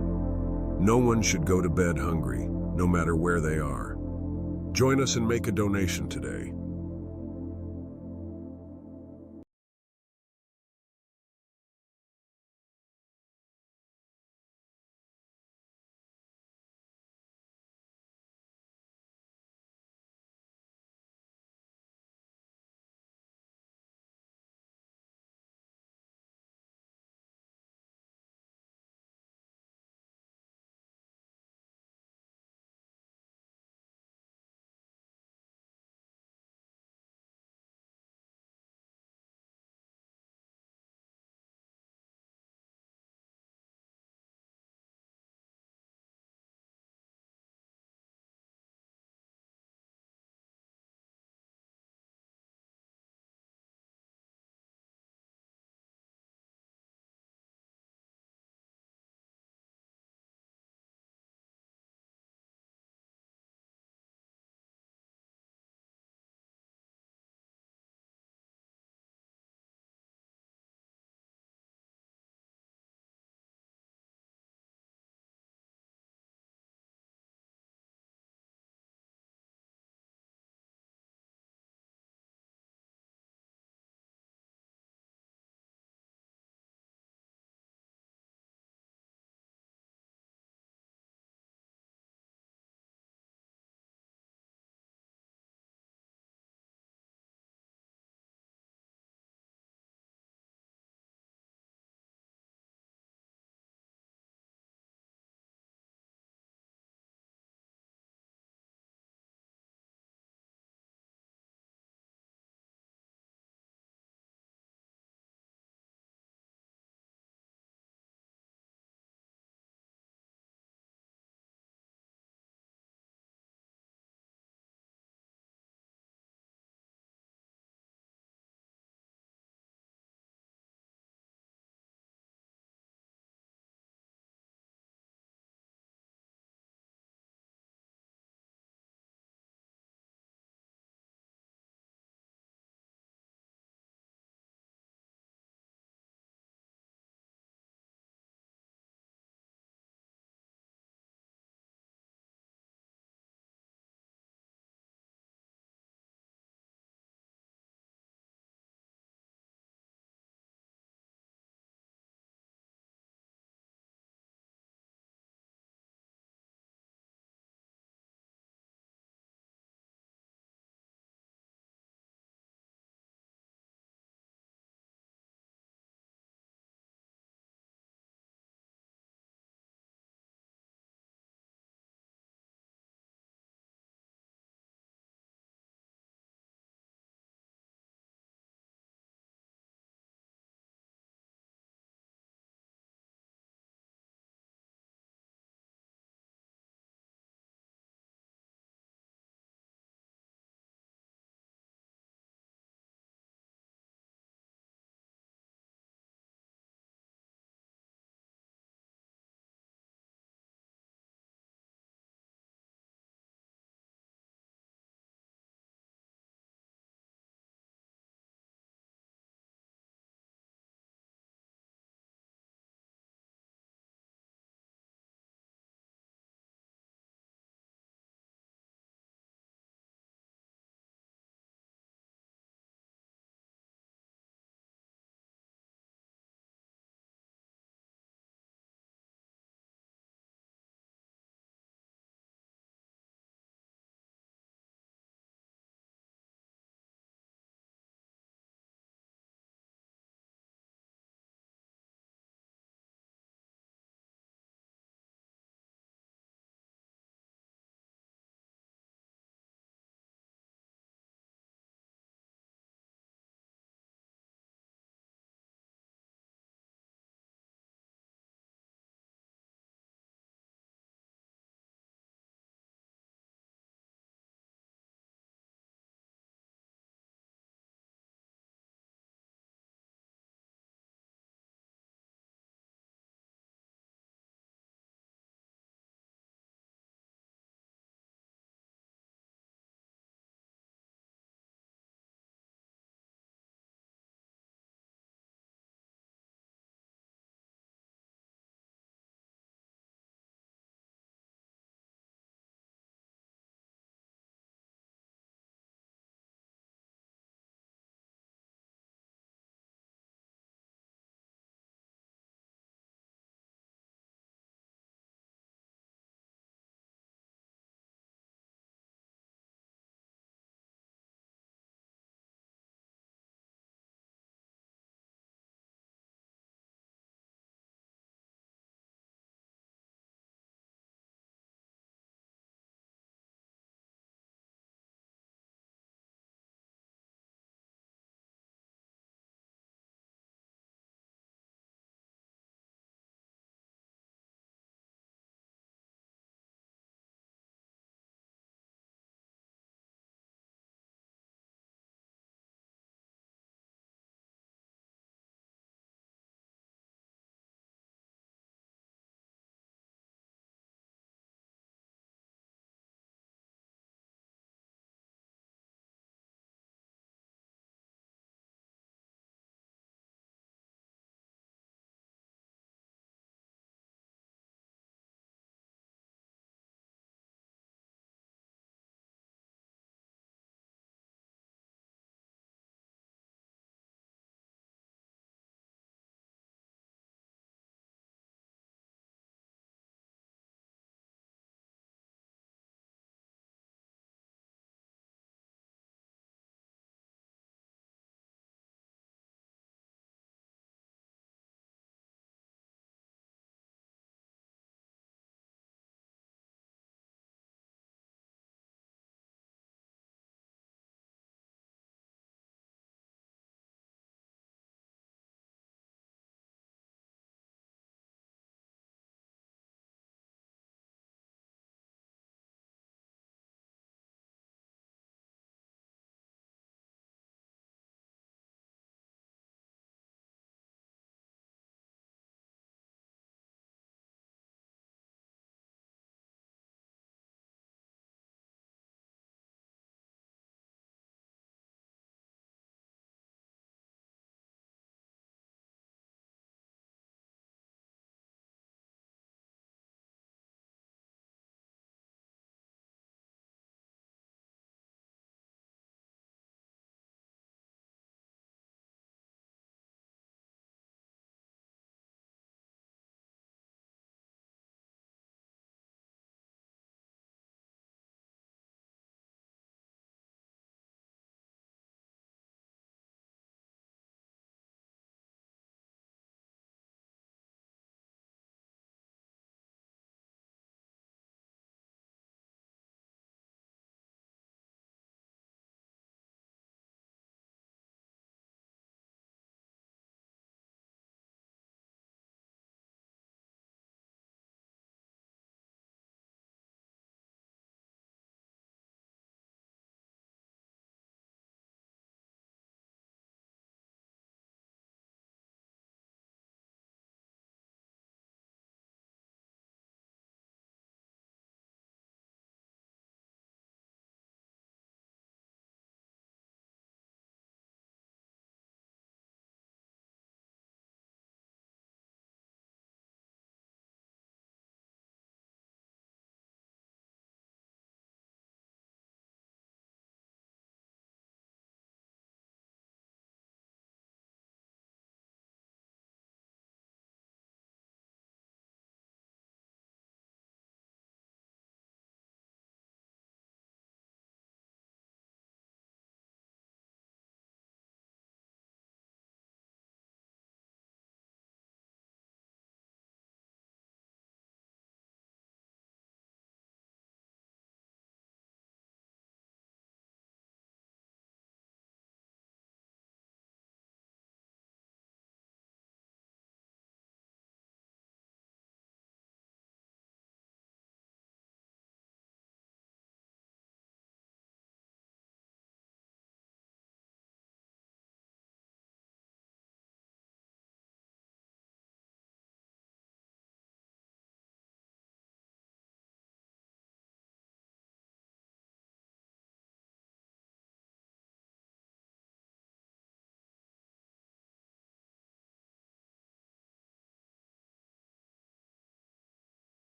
No one should go to bed hungry, no matter where they are. Join us and make a donation today.